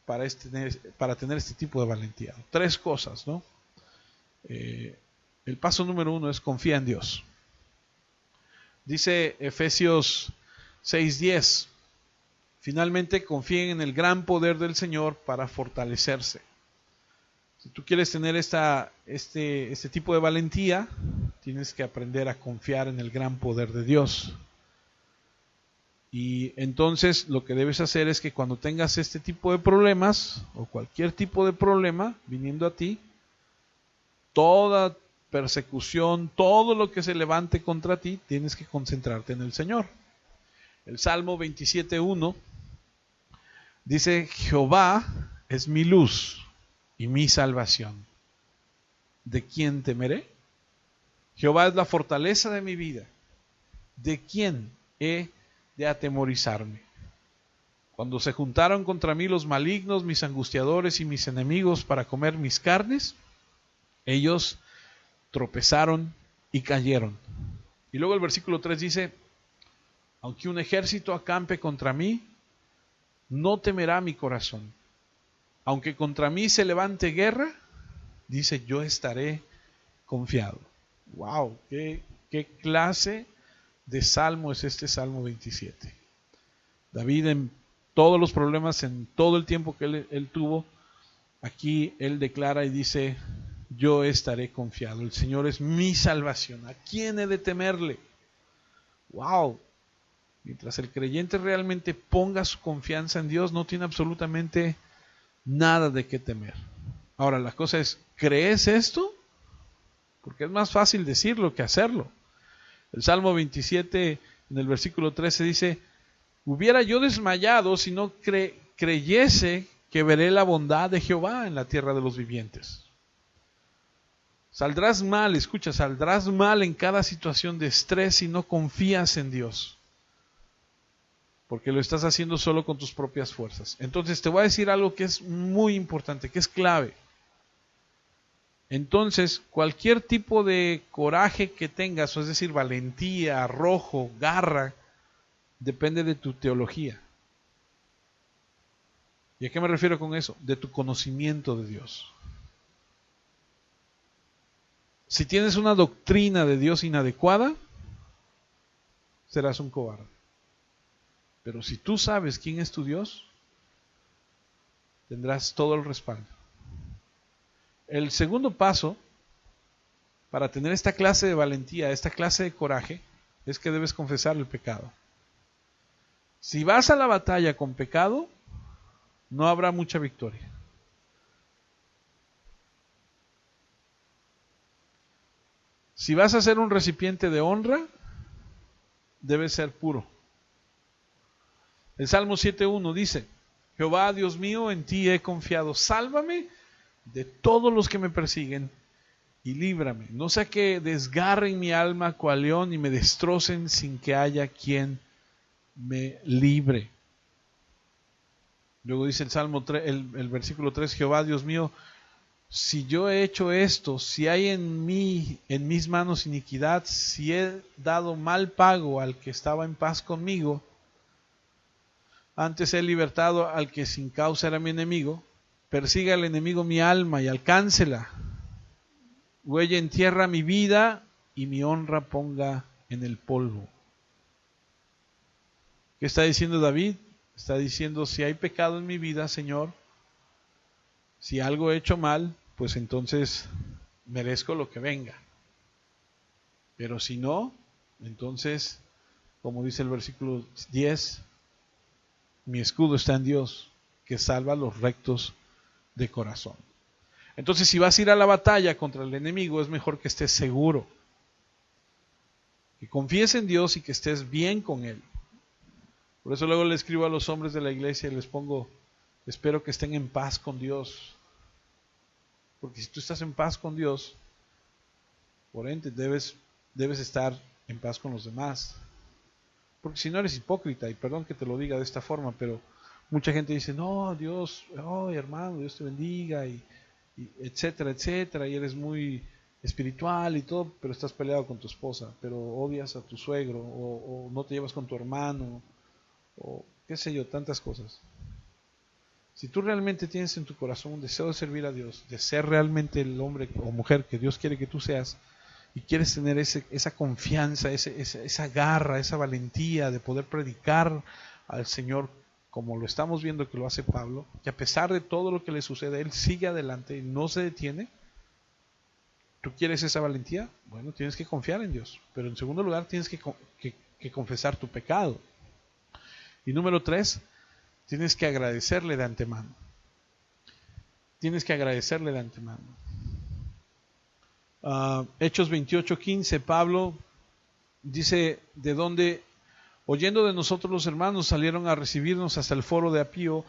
para tener este tipo de valentía. Tres cosas, ¿no? El paso número 1 es confía en Dios. Dice Efesios 6:10, finalmente confíen en el gran poder del Señor para fortalecerse. Si tú quieres tener este tipo de valentía, tienes que aprender a confiar en el gran poder de Dios. Y entonces lo que debes hacer es que cuando tengas este tipo de problemas, o cualquier tipo de problema viniendo a ti, toda persecución, todo lo que se levante contra ti, tienes que concentrarte en el Señor. El Salmo 27:1 dice, Jehová es mi luz y mi salvación. ¿De quién temeré? Jehová es la fortaleza de mi vida. ¿De quién he de atemorizarme? Cuando se juntaron contra mí los malignos, mis angustiadores y mis enemigos para comer mis carnes, ellos tropezaron y cayeron. Y luego el versículo 3 dice, aunque un ejército acampe contra mí, no temerá mi corazón. Aunque contra mí se levante guerra, dice, yo estaré confiado. ¡Wow! ¿Qué clase de salmo es este Salmo 27? David, en todos los problemas, en todo el tiempo que él tuvo, aquí él declara y dice, yo estaré confiado. El Señor es mi salvación. ¿A quién he de temerle? ¡Wow! Mientras el creyente realmente ponga su confianza en Dios, no tiene absolutamente nada de qué temer. Ahora, la cosa es, ¿crees esto? Porque es más fácil decirlo que hacerlo. El Salmo 27, en el versículo 13 dice, hubiera yo desmayado si no creyese que veré la bondad de Jehová en la tierra de los vivientes. Saldrás mal, escucha, saldrás mal en cada situación de estrés si no confías en Dios. Porque lo estás haciendo solo con tus propias fuerzas. Entonces te voy a decir algo que es muy importante, que es clave. Entonces, cualquier tipo de coraje que tengas, es decir, valentía, arrojo, garra, depende de tu teología. ¿Y a qué me refiero con eso? De tu conocimiento de Dios. Si tienes una doctrina de Dios inadecuada, serás un cobarde. Pero si tú sabes quién es tu Dios, tendrás todo el respaldo. El segundo paso para tener esta clase de valentía, esta clase de coraje, es que debes confesar el pecado. Si vas a la batalla con pecado, no habrá mucha victoria. Si vas a ser un recipiente de honra, debes ser puro. El Salmo 7.1 dice: Jehová, Dios mío, en ti he confiado, sálvame de todos los que me persiguen y líbrame, no sea que desgarren mi alma cual león y me destrocen sin que haya quien me libre. Luego dice el Salmo 3, el versículo 3: Jehová, Dios mío, si yo he hecho esto, si hay en mí, en mis manos iniquidad, si he dado mal pago al que estaba en paz conmigo, antes he libertado al que sin causa era mi enemigo, persiga al enemigo mi alma y alcáncela. Huella en tierra mi vida y mi honra ponga en el polvo. ¿Qué está diciendo David? Está diciendo: si hay pecado en mi vida, Señor, si algo he hecho mal, pues entonces merezco lo que venga. Pero si no, entonces, como dice el versículo 10, mi escudo está en Dios, que salva a los rectos de corazón. Entonces, si vas a ir a la batalla contra el enemigo, es mejor que estés seguro, que confíes en Dios y que estés bien con Él. Por eso luego le escribo a los hombres de la iglesia y les pongo: espero que estén en paz con Dios. Porque si tú estás en paz con Dios, por ende debes estar en paz con los demás. Porque si no, eres hipócrita, y perdón que te lo diga de esta forma, pero mucha gente dice: no, Dios, hermano, Dios te bendiga, y etcétera, etcétera, y eres muy espiritual y todo, pero estás peleado con tu esposa, pero odias a tu suegro, o no te llevas con tu hermano, o qué sé yo, tantas cosas. Si tú realmente tienes en tu corazón un deseo de servir a Dios, de ser realmente el hombre o mujer que Dios quiere que tú seas, y quieres tener esa confianza, esa garra, esa valentía de poder predicar al Señor como lo estamos viendo que lo hace Pablo, que a pesar de todo lo que le sucede, él sigue adelante y no se detiene. ¿Tú quieres esa valentía? Bueno, tienes que confiar en Dios. Pero en segundo lugar, tienes que confesar tu pecado. Y número 3, tienes que agradecerle de antemano. Tienes que agradecerle de antemano. Hechos 28:15, Pablo dice: de donde, oyendo de nosotros los hermanos, salieron a recibirnos hasta el foro de Apio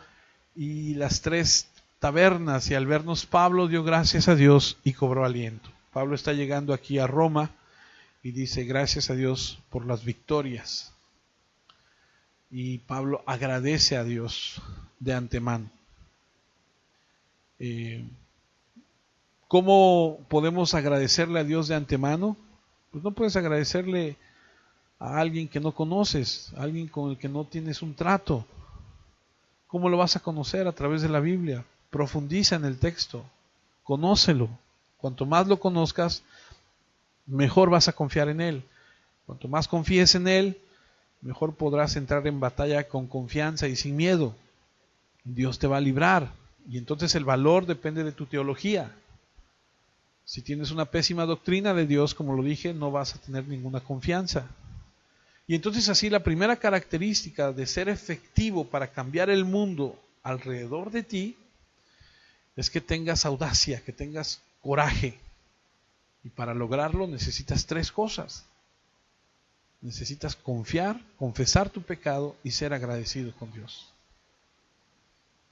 y las 3 tabernas, y al vernos Pablo dio gracias a Dios y cobró aliento. Pablo está llegando aquí a Roma y dice: gracias a Dios por las victorias. Y Pablo agradece a Dios de antemano. ¿Cómo podemos agradecerle a Dios de antemano? Pues no puedes agradecerle a alguien que no conoces, a alguien con el que no tienes un trato. ¿Cómo lo vas a conocer? A través de la Biblia. Profundiza en el texto, conócelo. Cuanto más lo conozcas, mejor vas a confiar en Él. Cuanto más confíes en Él, mejor podrás entrar en batalla con confianza y sin miedo. Dios te va a librar, y entonces el valor depende de tu teología. Si tienes una pésima doctrina de Dios, como lo dije, no vas a tener ninguna confianza. Y entonces así la primera característica de ser efectivo para cambiar el mundo alrededor de ti es que tengas audacia, que tengas coraje. Y para lograrlo necesitas 3 cosas. Necesitas confiar, confesar tu pecado y ser agradecido con Dios.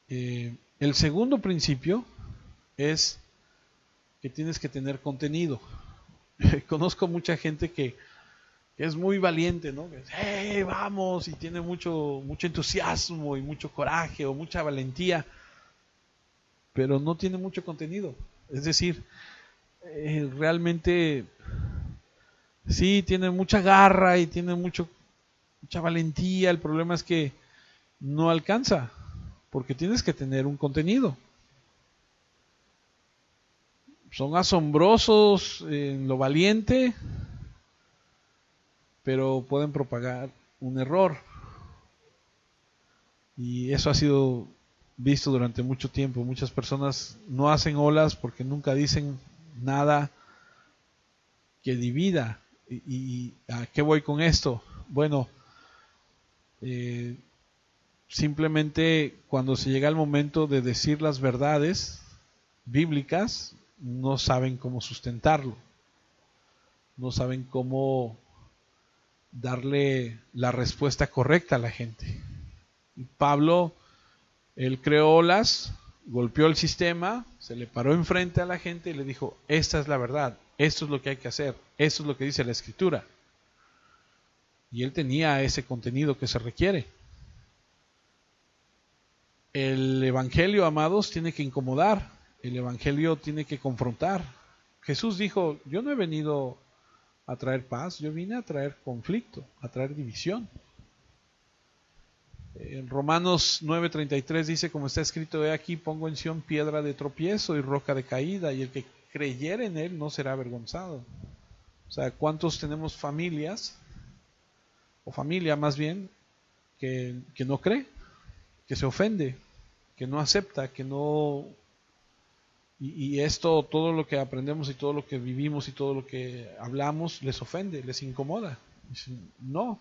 El segundo principio es que tienes que tener contenido. Conozco mucha gente que es muy valiente, ¿no? ¡Hey, vamos! Y tiene mucho entusiasmo y mucho coraje o mucha valentía, pero no tiene mucho contenido. Es decir, realmente sí tiene mucha garra y tiene mucha valentía. El problema es que no alcanza, porque tienes que tener un contenido. Son asombrosos en lo valiente, pero pueden propagar un error. Y eso ha sido visto durante mucho tiempo. Muchas personas no hacen olas porque nunca dicen nada que divida. ¿Y a qué voy con esto? Bueno, simplemente cuando se llega el momento de decir las verdades bíblicas, no saben cómo sustentarlo. No saben cómo darle la respuesta correcta a la gente. Pablo, él creó olas, golpeó el sistema, se le paró enfrente a la gente y le dijo, esta es la verdad, esto es lo que hay que hacer, esto es lo que dice la Escritura. Y él tenía ese contenido que se requiere. El Evangelio, amados, tiene que incomodar, el Evangelio tiene que confrontar. Jesús dijo, yo no he venido a traer paz, yo vine a traer conflicto, a traer división. En Romanos 9:33 dice, como está escrito, he aquí pongo en Sión piedra de tropiezo y roca de caída, y el que creyere en él no será avergonzado. O sea, ¿cuántos tenemos familias, o familia más bien, que no cree, que se ofende, que no acepta, que no... Y esto, todo lo que aprendemos y todo lo que vivimos y todo lo que hablamos, les ofende, les incomoda. Dicen, no.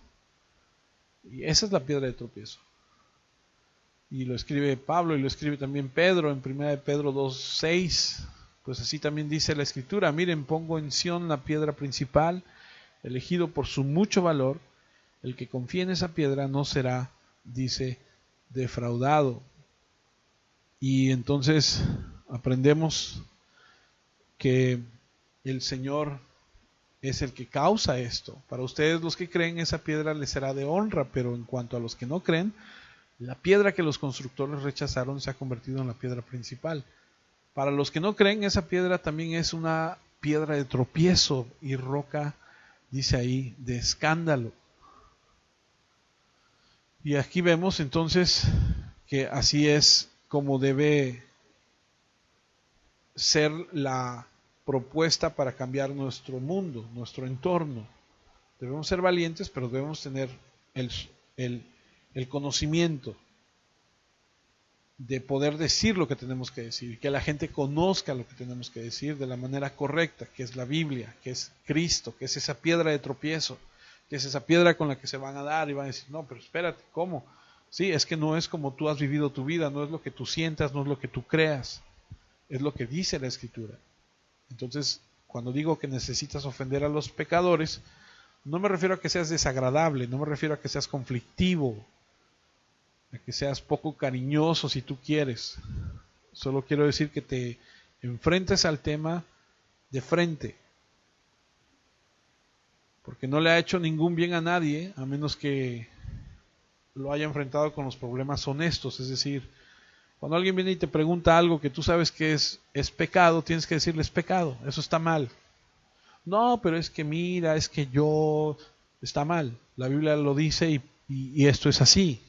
Y esa es la piedra de tropiezo. Y lo escribe Pablo y lo escribe también Pedro en 1 Pedro 2:6. Pues así también dice la Escritura, miren, pongo en Sión la piedra principal, elegido por su mucho valor, el que confíe en esa piedra no será, dice, defraudado. Y entonces aprendemos que el Señor es el que causa esto. Para ustedes los que creen, esa piedra les será de honra, pero en cuanto a los que no creen, la piedra que los constructores rechazaron se ha convertido en la piedra principal. Para los que no creen, esa piedra también es una piedra de tropiezo y roca, dice ahí, de escándalo. Y aquí vemos entonces que así es como debe ser la propuesta para cambiar nuestro mundo, nuestro entorno. Debemos ser valientes, pero debemos tener el conocimiento de poder decir lo que tenemos que decir, que la gente conozca lo que tenemos que decir de la manera correcta, que es la Biblia, que es Cristo, que es esa piedra de tropiezo, que es esa piedra con la que se van a dar y van a decir, no, pero espérate, ¿cómo? Sí, es que no es como tú has vivido tu vida, no es lo que tú sientas, no es lo que tú creas, es lo que dice la Escritura. Entonces, cuando digo que necesitas ofender a los pecadores, no me refiero a que seas desagradable, no me refiero a que seas conflictivo, a que seas poco cariñoso si tú quieres. Solo quiero decir que te enfrentes al tema de frente, porque no le ha hecho ningún bien a nadie, a menos que lo haya enfrentado con los problemas honestos. Es decir, cuando alguien viene y te pregunta algo que tú sabes que es pecado, tienes que decirle es pecado, eso está mal. No, pero es que mira, es que yo... Está mal, la Biblia lo dice y esto es así.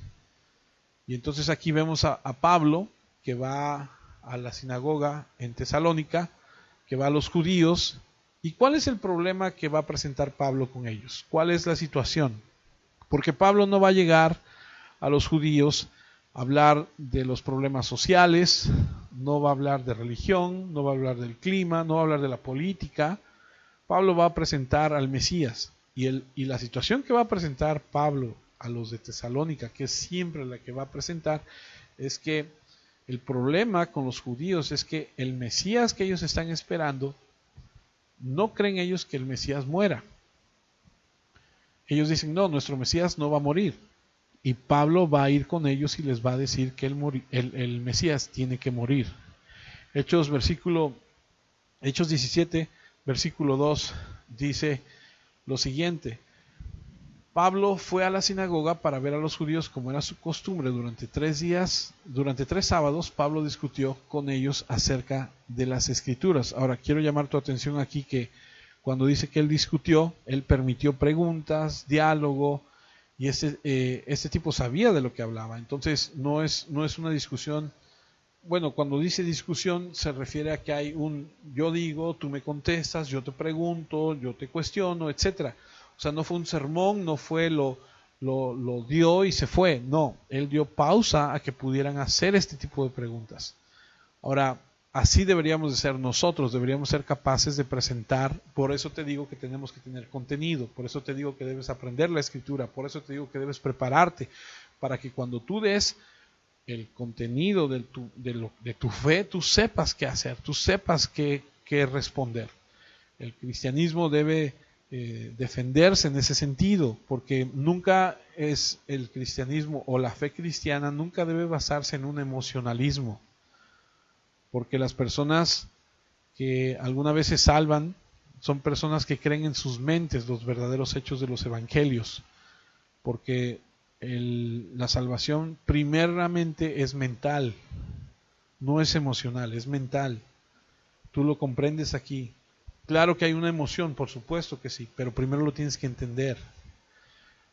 Y entonces aquí vemos a Pablo, que va a la sinagoga en Tesalónica, que va a los judíos. ¿Y cuál es el problema que va a presentar Pablo con ellos? ¿Cuál es la situación? Porque Pablo no va a llegar a los judíos a hablar de los problemas sociales, no va a hablar de religión, no va a hablar del clima, no va a hablar de la política. Pablo va a presentar al Mesías. Y la situación que va a presentar Pablo a los de Tesalónica, que es siempre la que va a presentar, es que el problema con los judíos es que el Mesías que ellos están esperando, no creen ellos que el Mesías muera. Ellos dicen, no, nuestro Mesías no va a morir. Y Pablo va a ir con ellos y les va a decir que el Mesías tiene que morir. Hechos 17, versículo 2, dice lo siguiente: Pablo fue a la sinagoga para ver a los judíos como era su costumbre. Durante 3 sábados, Pablo discutió con ellos acerca de las Escrituras. Ahora, quiero llamar tu atención aquí que cuando dice que él discutió, él permitió preguntas, diálogo, y este tipo sabía de lo que hablaba. Entonces, no es una discusión. Bueno, cuando dice discusión se refiere a que hay yo digo, tú me contestas, yo te pregunto, yo te cuestiono, etcétera. O sea, no fue un sermón, no fue lo dio y se fue. No, él dio pausa a que pudieran hacer este tipo de preguntas. Ahora, así deberíamos de ser nosotros, deberíamos ser capaces de presentar. Por eso te digo que tenemos que tener contenido, por eso te digo que debes aprender la Escritura, por eso te digo que debes prepararte, para que cuando tú des el contenido de tu fe, tú sepas qué hacer, tú sepas qué responder. El cristianismo debe defenderse en ese sentido, porque nunca es el cristianismo o la fe cristiana, nunca debe basarse en un emocionalismo, porque las personas que alguna vez se salvan son personas que creen en sus mentes los verdaderos hechos de los evangelios, porque la salvación primeramente es mental, no es emocional, es mental. Tú lo comprendes aquí. Claro que hay una emoción, por supuesto que sí, pero primero lo tienes que entender.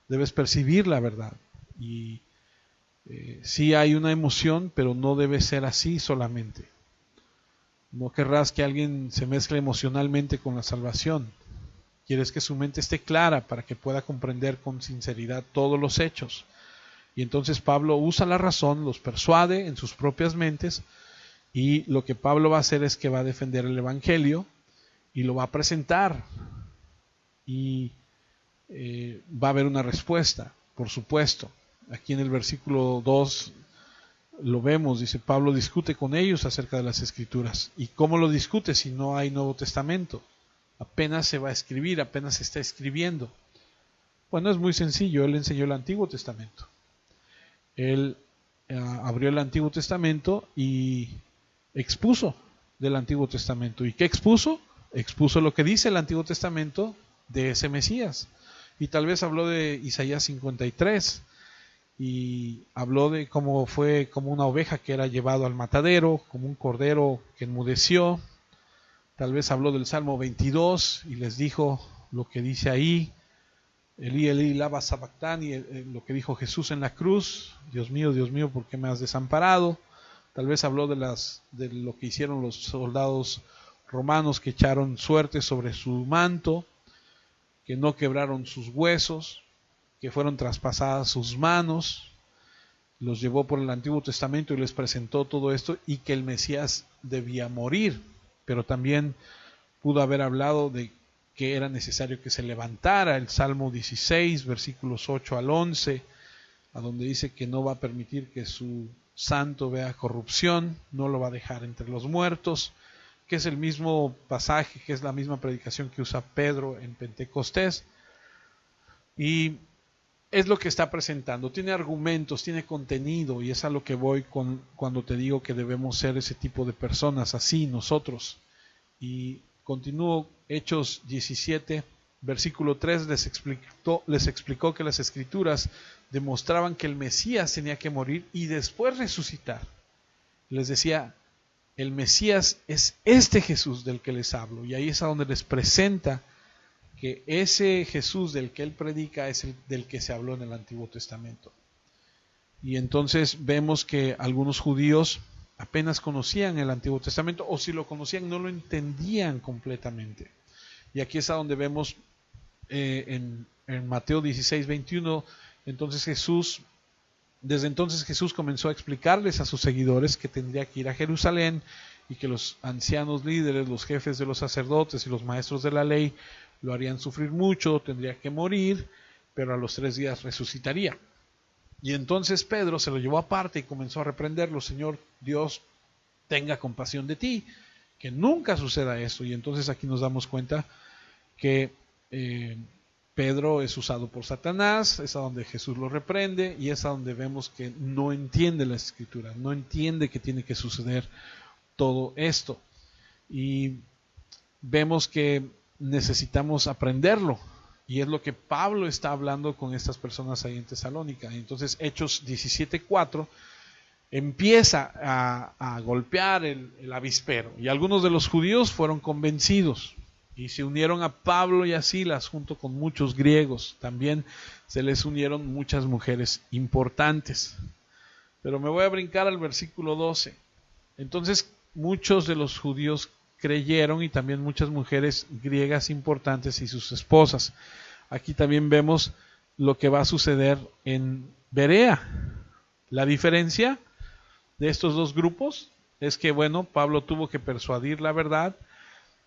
Debes percibir la verdad. Y sí hay una emoción, pero no debe ser así solamente. No querrás que alguien se mezcle emocionalmente con la salvación. Quieres que su mente esté clara para que pueda comprender con sinceridad todos los hechos. Y entonces Pablo usa la razón, los persuade en sus propias mentes, y lo que Pablo va a hacer es que va a defender el evangelio y lo va a presentar, y va a haber una respuesta, por supuesto. Aquí en el versículo 2 lo vemos, dice: Pablo discute con ellos acerca de las escrituras. ¿Y cómo lo discute si no hay Nuevo Testamento? Apenas se va a escribir, apenas se está escribiendo. Bueno, es muy sencillo. Él enseñó el Antiguo Testamento. Él abrió el Antiguo Testamento y expuso del Antiguo Testamento. ¿Y qué expuso? Expuso lo que dice el Antiguo Testamento de ese Mesías. Y tal vez habló de Isaías 53, y habló de cómo fue como una oveja que era llevado al matadero, como un cordero que enmudeció. Tal vez habló del Salmo 22 y les dijo lo que dice ahí: Elí, Elí, lama sabactani, lo que dijo Jesús en la cruz: Dios mío, ¿por qué me has desamparado? Tal vez habló de lo que hicieron los soldados romanos, que echaron suerte sobre su manto, que no quebraron sus huesos, que fueron traspasadas sus manos. Los llevó por el Antiguo Testamento y les presentó todo esto, y que el Mesías debía morir. Pero también pudo haber hablado de que era necesario que se levantara, el Salmo 16, versículos 8 al 11, a donde dice que no va a permitir que su santo vea corrupción, no lo va a dejar entre los muertos, que es el mismo pasaje, que es la misma predicación que usa Pedro en Pentecostés. Y es lo que está presentando. Tiene argumentos, tiene contenido, y es a lo que voy cuando te digo que debemos ser ese tipo de personas, así nosotros. Y continúo. Hechos 17, versículo 3, les explicó que las escrituras demostraban que el Mesías tenía que morir y después resucitar. Les decía: el Mesías es este Jesús del que les hablo. Y ahí es a donde les presenta que ese Jesús del que él predica es el del que se habló en el Antiguo Testamento. Y entonces vemos que algunos judíos apenas conocían el Antiguo Testamento, o si lo conocían no lo entendían completamente. Y aquí es a donde vemos en Mateo 16, 21, desde entonces Jesús comenzó a explicarles a sus seguidores que tendría que ir a Jerusalén, y que los ancianos líderes, los jefes de los sacerdotes y los maestros de la ley lo harían sufrir mucho, tendría que morir, pero a los 3 días resucitaría. Y entonces Pedro se lo llevó aparte y comenzó a reprenderlo: Señor Dios, tenga compasión de ti, que nunca suceda esto. Y entonces aquí nos damos cuenta que Pedro es usado por Satanás, es a donde Jesús lo reprende, y es a donde vemos que no entiende la Escritura, no entiende que tiene que suceder todo esto. Y vemos que necesitamos aprenderlo, y es lo que Pablo está hablando con estas personas ahí en Tesalónica. Entonces Hechos 17:4 empieza a golpear el avispero, y algunos de los judíos fueron convencidos y se unieron a Pablo y a Silas junto con muchos griegos. También se les unieron muchas mujeres importantes. Pero me voy a brincar al versículo 12. Entonces muchos de los judíos creyeron, y también muchas mujeres griegas importantes y sus esposas. Aquí también vemos lo que va a suceder en Berea. La diferencia de estos dos grupos es que, bueno, Pablo tuvo que persuadir la verdad,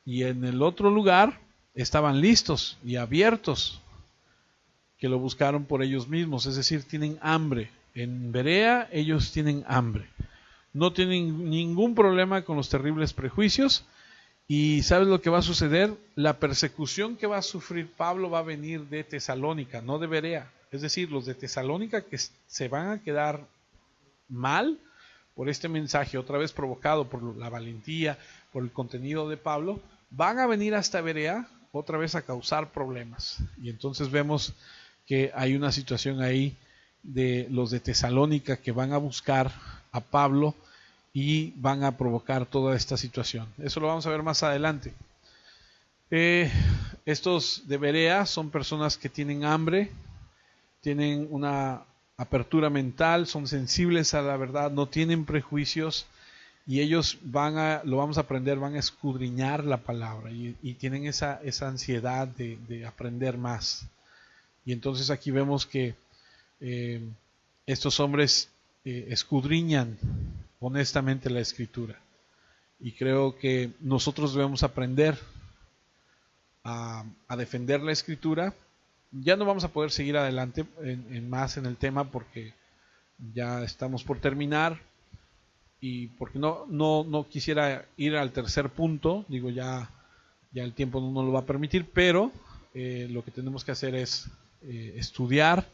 y en el otro lugar estaban listos y abiertos, que lo buscaron por ellos mismos, es decir, tienen hambre. En Berea ellos tienen hambre, no tienen ningún problema con los terribles prejuicios, Y ¿sabes lo que va a suceder? La persecución que va a sufrir Pablo va a venir de Tesalónica, no de Berea. Es decir, los de Tesalónica que se van a quedar mal por este mensaje, otra vez provocado por la valentía, por el contenido de Pablo, van a venir hasta Berea otra vez a causar problemas. Y entonces vemos que hay una situación ahí de los de Tesalónica que van a buscar a Pablo y van a provocar toda esta situación. Eso lo vamos a ver más adelante. Estos de Berea son personas que tienen hambre, tienen una apertura mental, son sensibles a la verdad, no tienen prejuicios, y ellos lo vamos a aprender, van a escudriñar la palabra y tienen esa ansiedad de aprender más. Y entonces aquí vemos que estos hombres escudriñan honestamente la Escritura. Y creo que nosotros debemos aprender a defender la Escritura. Ya no vamos a poder seguir adelante más en el tema porque ya estamos por terminar y porque no quisiera ir al tercer punto, digo ya el tiempo no nos lo va a permitir, pero lo que tenemos que hacer es estudiar,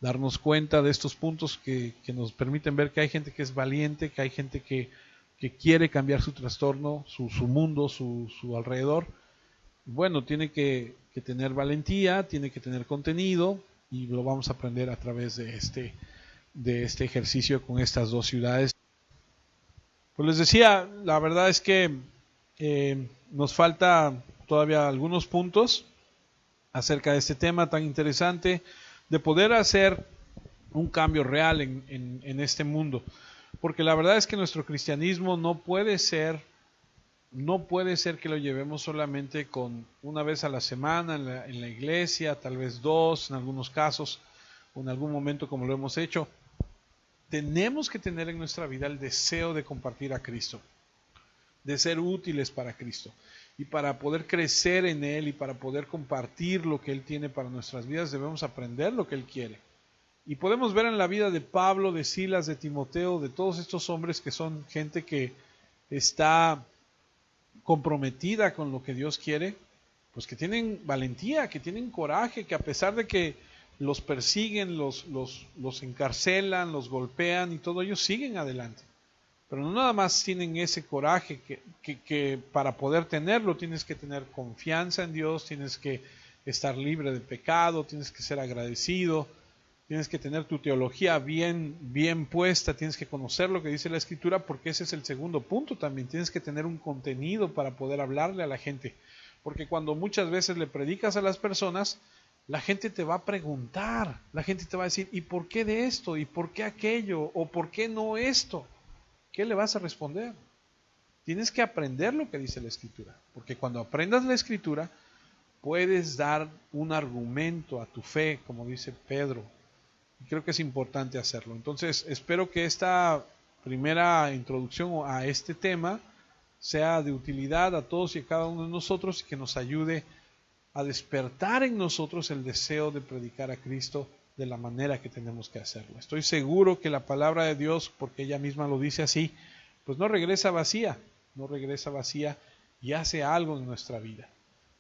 darnos cuenta de estos puntos que nos permiten ver que hay gente que es valiente, que hay gente que quiere cambiar su trastorno, su mundo, su alrededor. Bueno, tiene que tener valentía, tiene que tener contenido, y lo vamos a aprender a través de este ejercicio con estas dos ciudades. Pues les decía, la verdad es que nos falta todavía algunos puntos acerca de este tema tan interesante, de poder hacer un cambio real en este mundo, porque la verdad es que nuestro cristianismo no puede ser que lo llevemos solamente con una vez a la semana en la iglesia, tal vez dos en algunos casos, o en algún momento como lo hemos hecho. Tenemos que tener en nuestra vida el deseo de compartir a Cristo, de ser útiles para Cristo. Y para poder crecer en Él y para poder compartir lo que Él tiene para nuestras vidas, debemos aprender lo que Él quiere. Y podemos ver en la vida de Pablo, de Silas, de Timoteo, de todos estos hombres que son gente que está comprometida con lo que Dios quiere, pues que tienen valentía, que tienen coraje, que a pesar de que los persiguen, los encarcelan, los golpean y todo, ellos siguen adelante. Pero no nada más tienen ese coraje, que para poder tenerlo tienes que tener confianza en Dios, tienes que estar libre de pecado, tienes que ser agradecido, tienes que tener tu teología bien puesta, tienes que conocer lo que dice la Escritura, porque ese es el segundo punto también. Tienes que tener un contenido para poder hablarle a la gente, porque cuando muchas veces le predicas a las personas, la gente te va a preguntar, la gente te va a decir, ¿y por qué de esto? ¿Y por qué aquello? ¿O por qué no esto? ¿Qué le vas a responder? Tienes que aprender lo que dice la Escritura, porque cuando aprendas la Escritura, puedes dar un argumento a tu fe, como dice Pedro. Y creo que es importante hacerlo. Entonces, espero que esta primera introducción a este tema sea de utilidad a todos y a cada uno de nosotros y que nos ayude a despertar en nosotros el deseo de predicar a Cristo de la manera que tenemos que hacerlo. Estoy seguro que la palabra de Dios, porque ella misma lo dice así, pues no regresa vacía y hace algo en nuestra vida.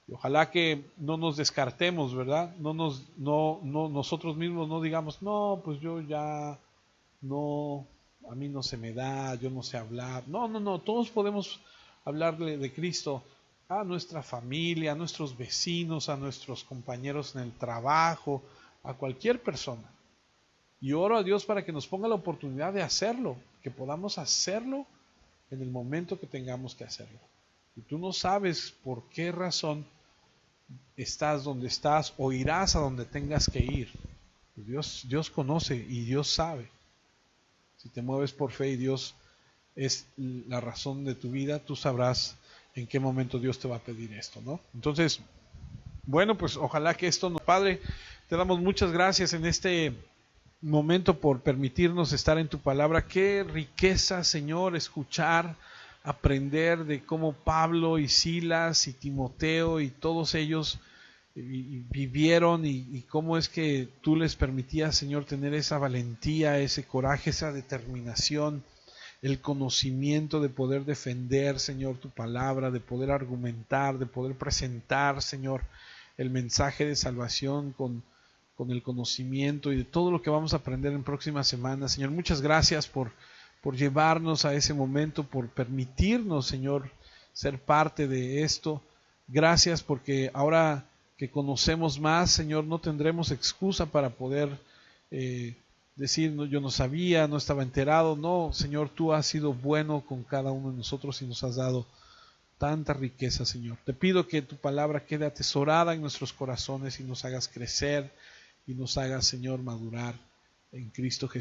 Y ojalá que no nos descartemos, ¿verdad? Nosotros mismos no digamos, no, pues yo ya no, a mí no se me da, yo no sé hablar. No, todos podemos hablarle de Cristo a nuestra familia, a nuestros vecinos, a nuestros compañeros en el trabajo, a cualquier persona. Y oro a Dios para que nos ponga la oportunidad de hacerlo, que podamos hacerlo en el momento que tengamos que hacerlo. Y tú no sabes por qué razón estás donde estás o irás a donde tengas que ir. Dios conoce y Dios sabe. Si te mueves por fe y Dios es la razón de tu vida, tú sabrás en qué momento Dios te va a pedir esto, ¿no? Entonces, bueno, pues ojalá que esto nos... Padre, te damos muchas gracias en este momento por permitirnos estar en tu palabra. Qué riqueza, Señor, escuchar, aprender de cómo Pablo y Silas y Timoteo y todos ellos vivieron y cómo es que tú les permitías, Señor, tener esa valentía, ese coraje, esa determinación, el conocimiento de poder defender, Señor, tu palabra, de poder argumentar, de poder presentar, Señor, el mensaje de salvación con el conocimiento y de todo lo que vamos a aprender en próximas semanas. Señor, muchas gracias por llevarnos a ese momento, por permitirnos, Señor, ser parte de esto. Gracias porque ahora que conocemos más, Señor, no tendremos excusa para poder decir, no, yo no sabía, no estaba enterado. No, Señor, tú has sido bueno con cada uno de nosotros y nos has dado tanta riqueza, Señor. Te pido que tu palabra quede atesorada en nuestros corazones y nos hagas crecer y nos hagas, Señor, madurar en Cristo Jesús.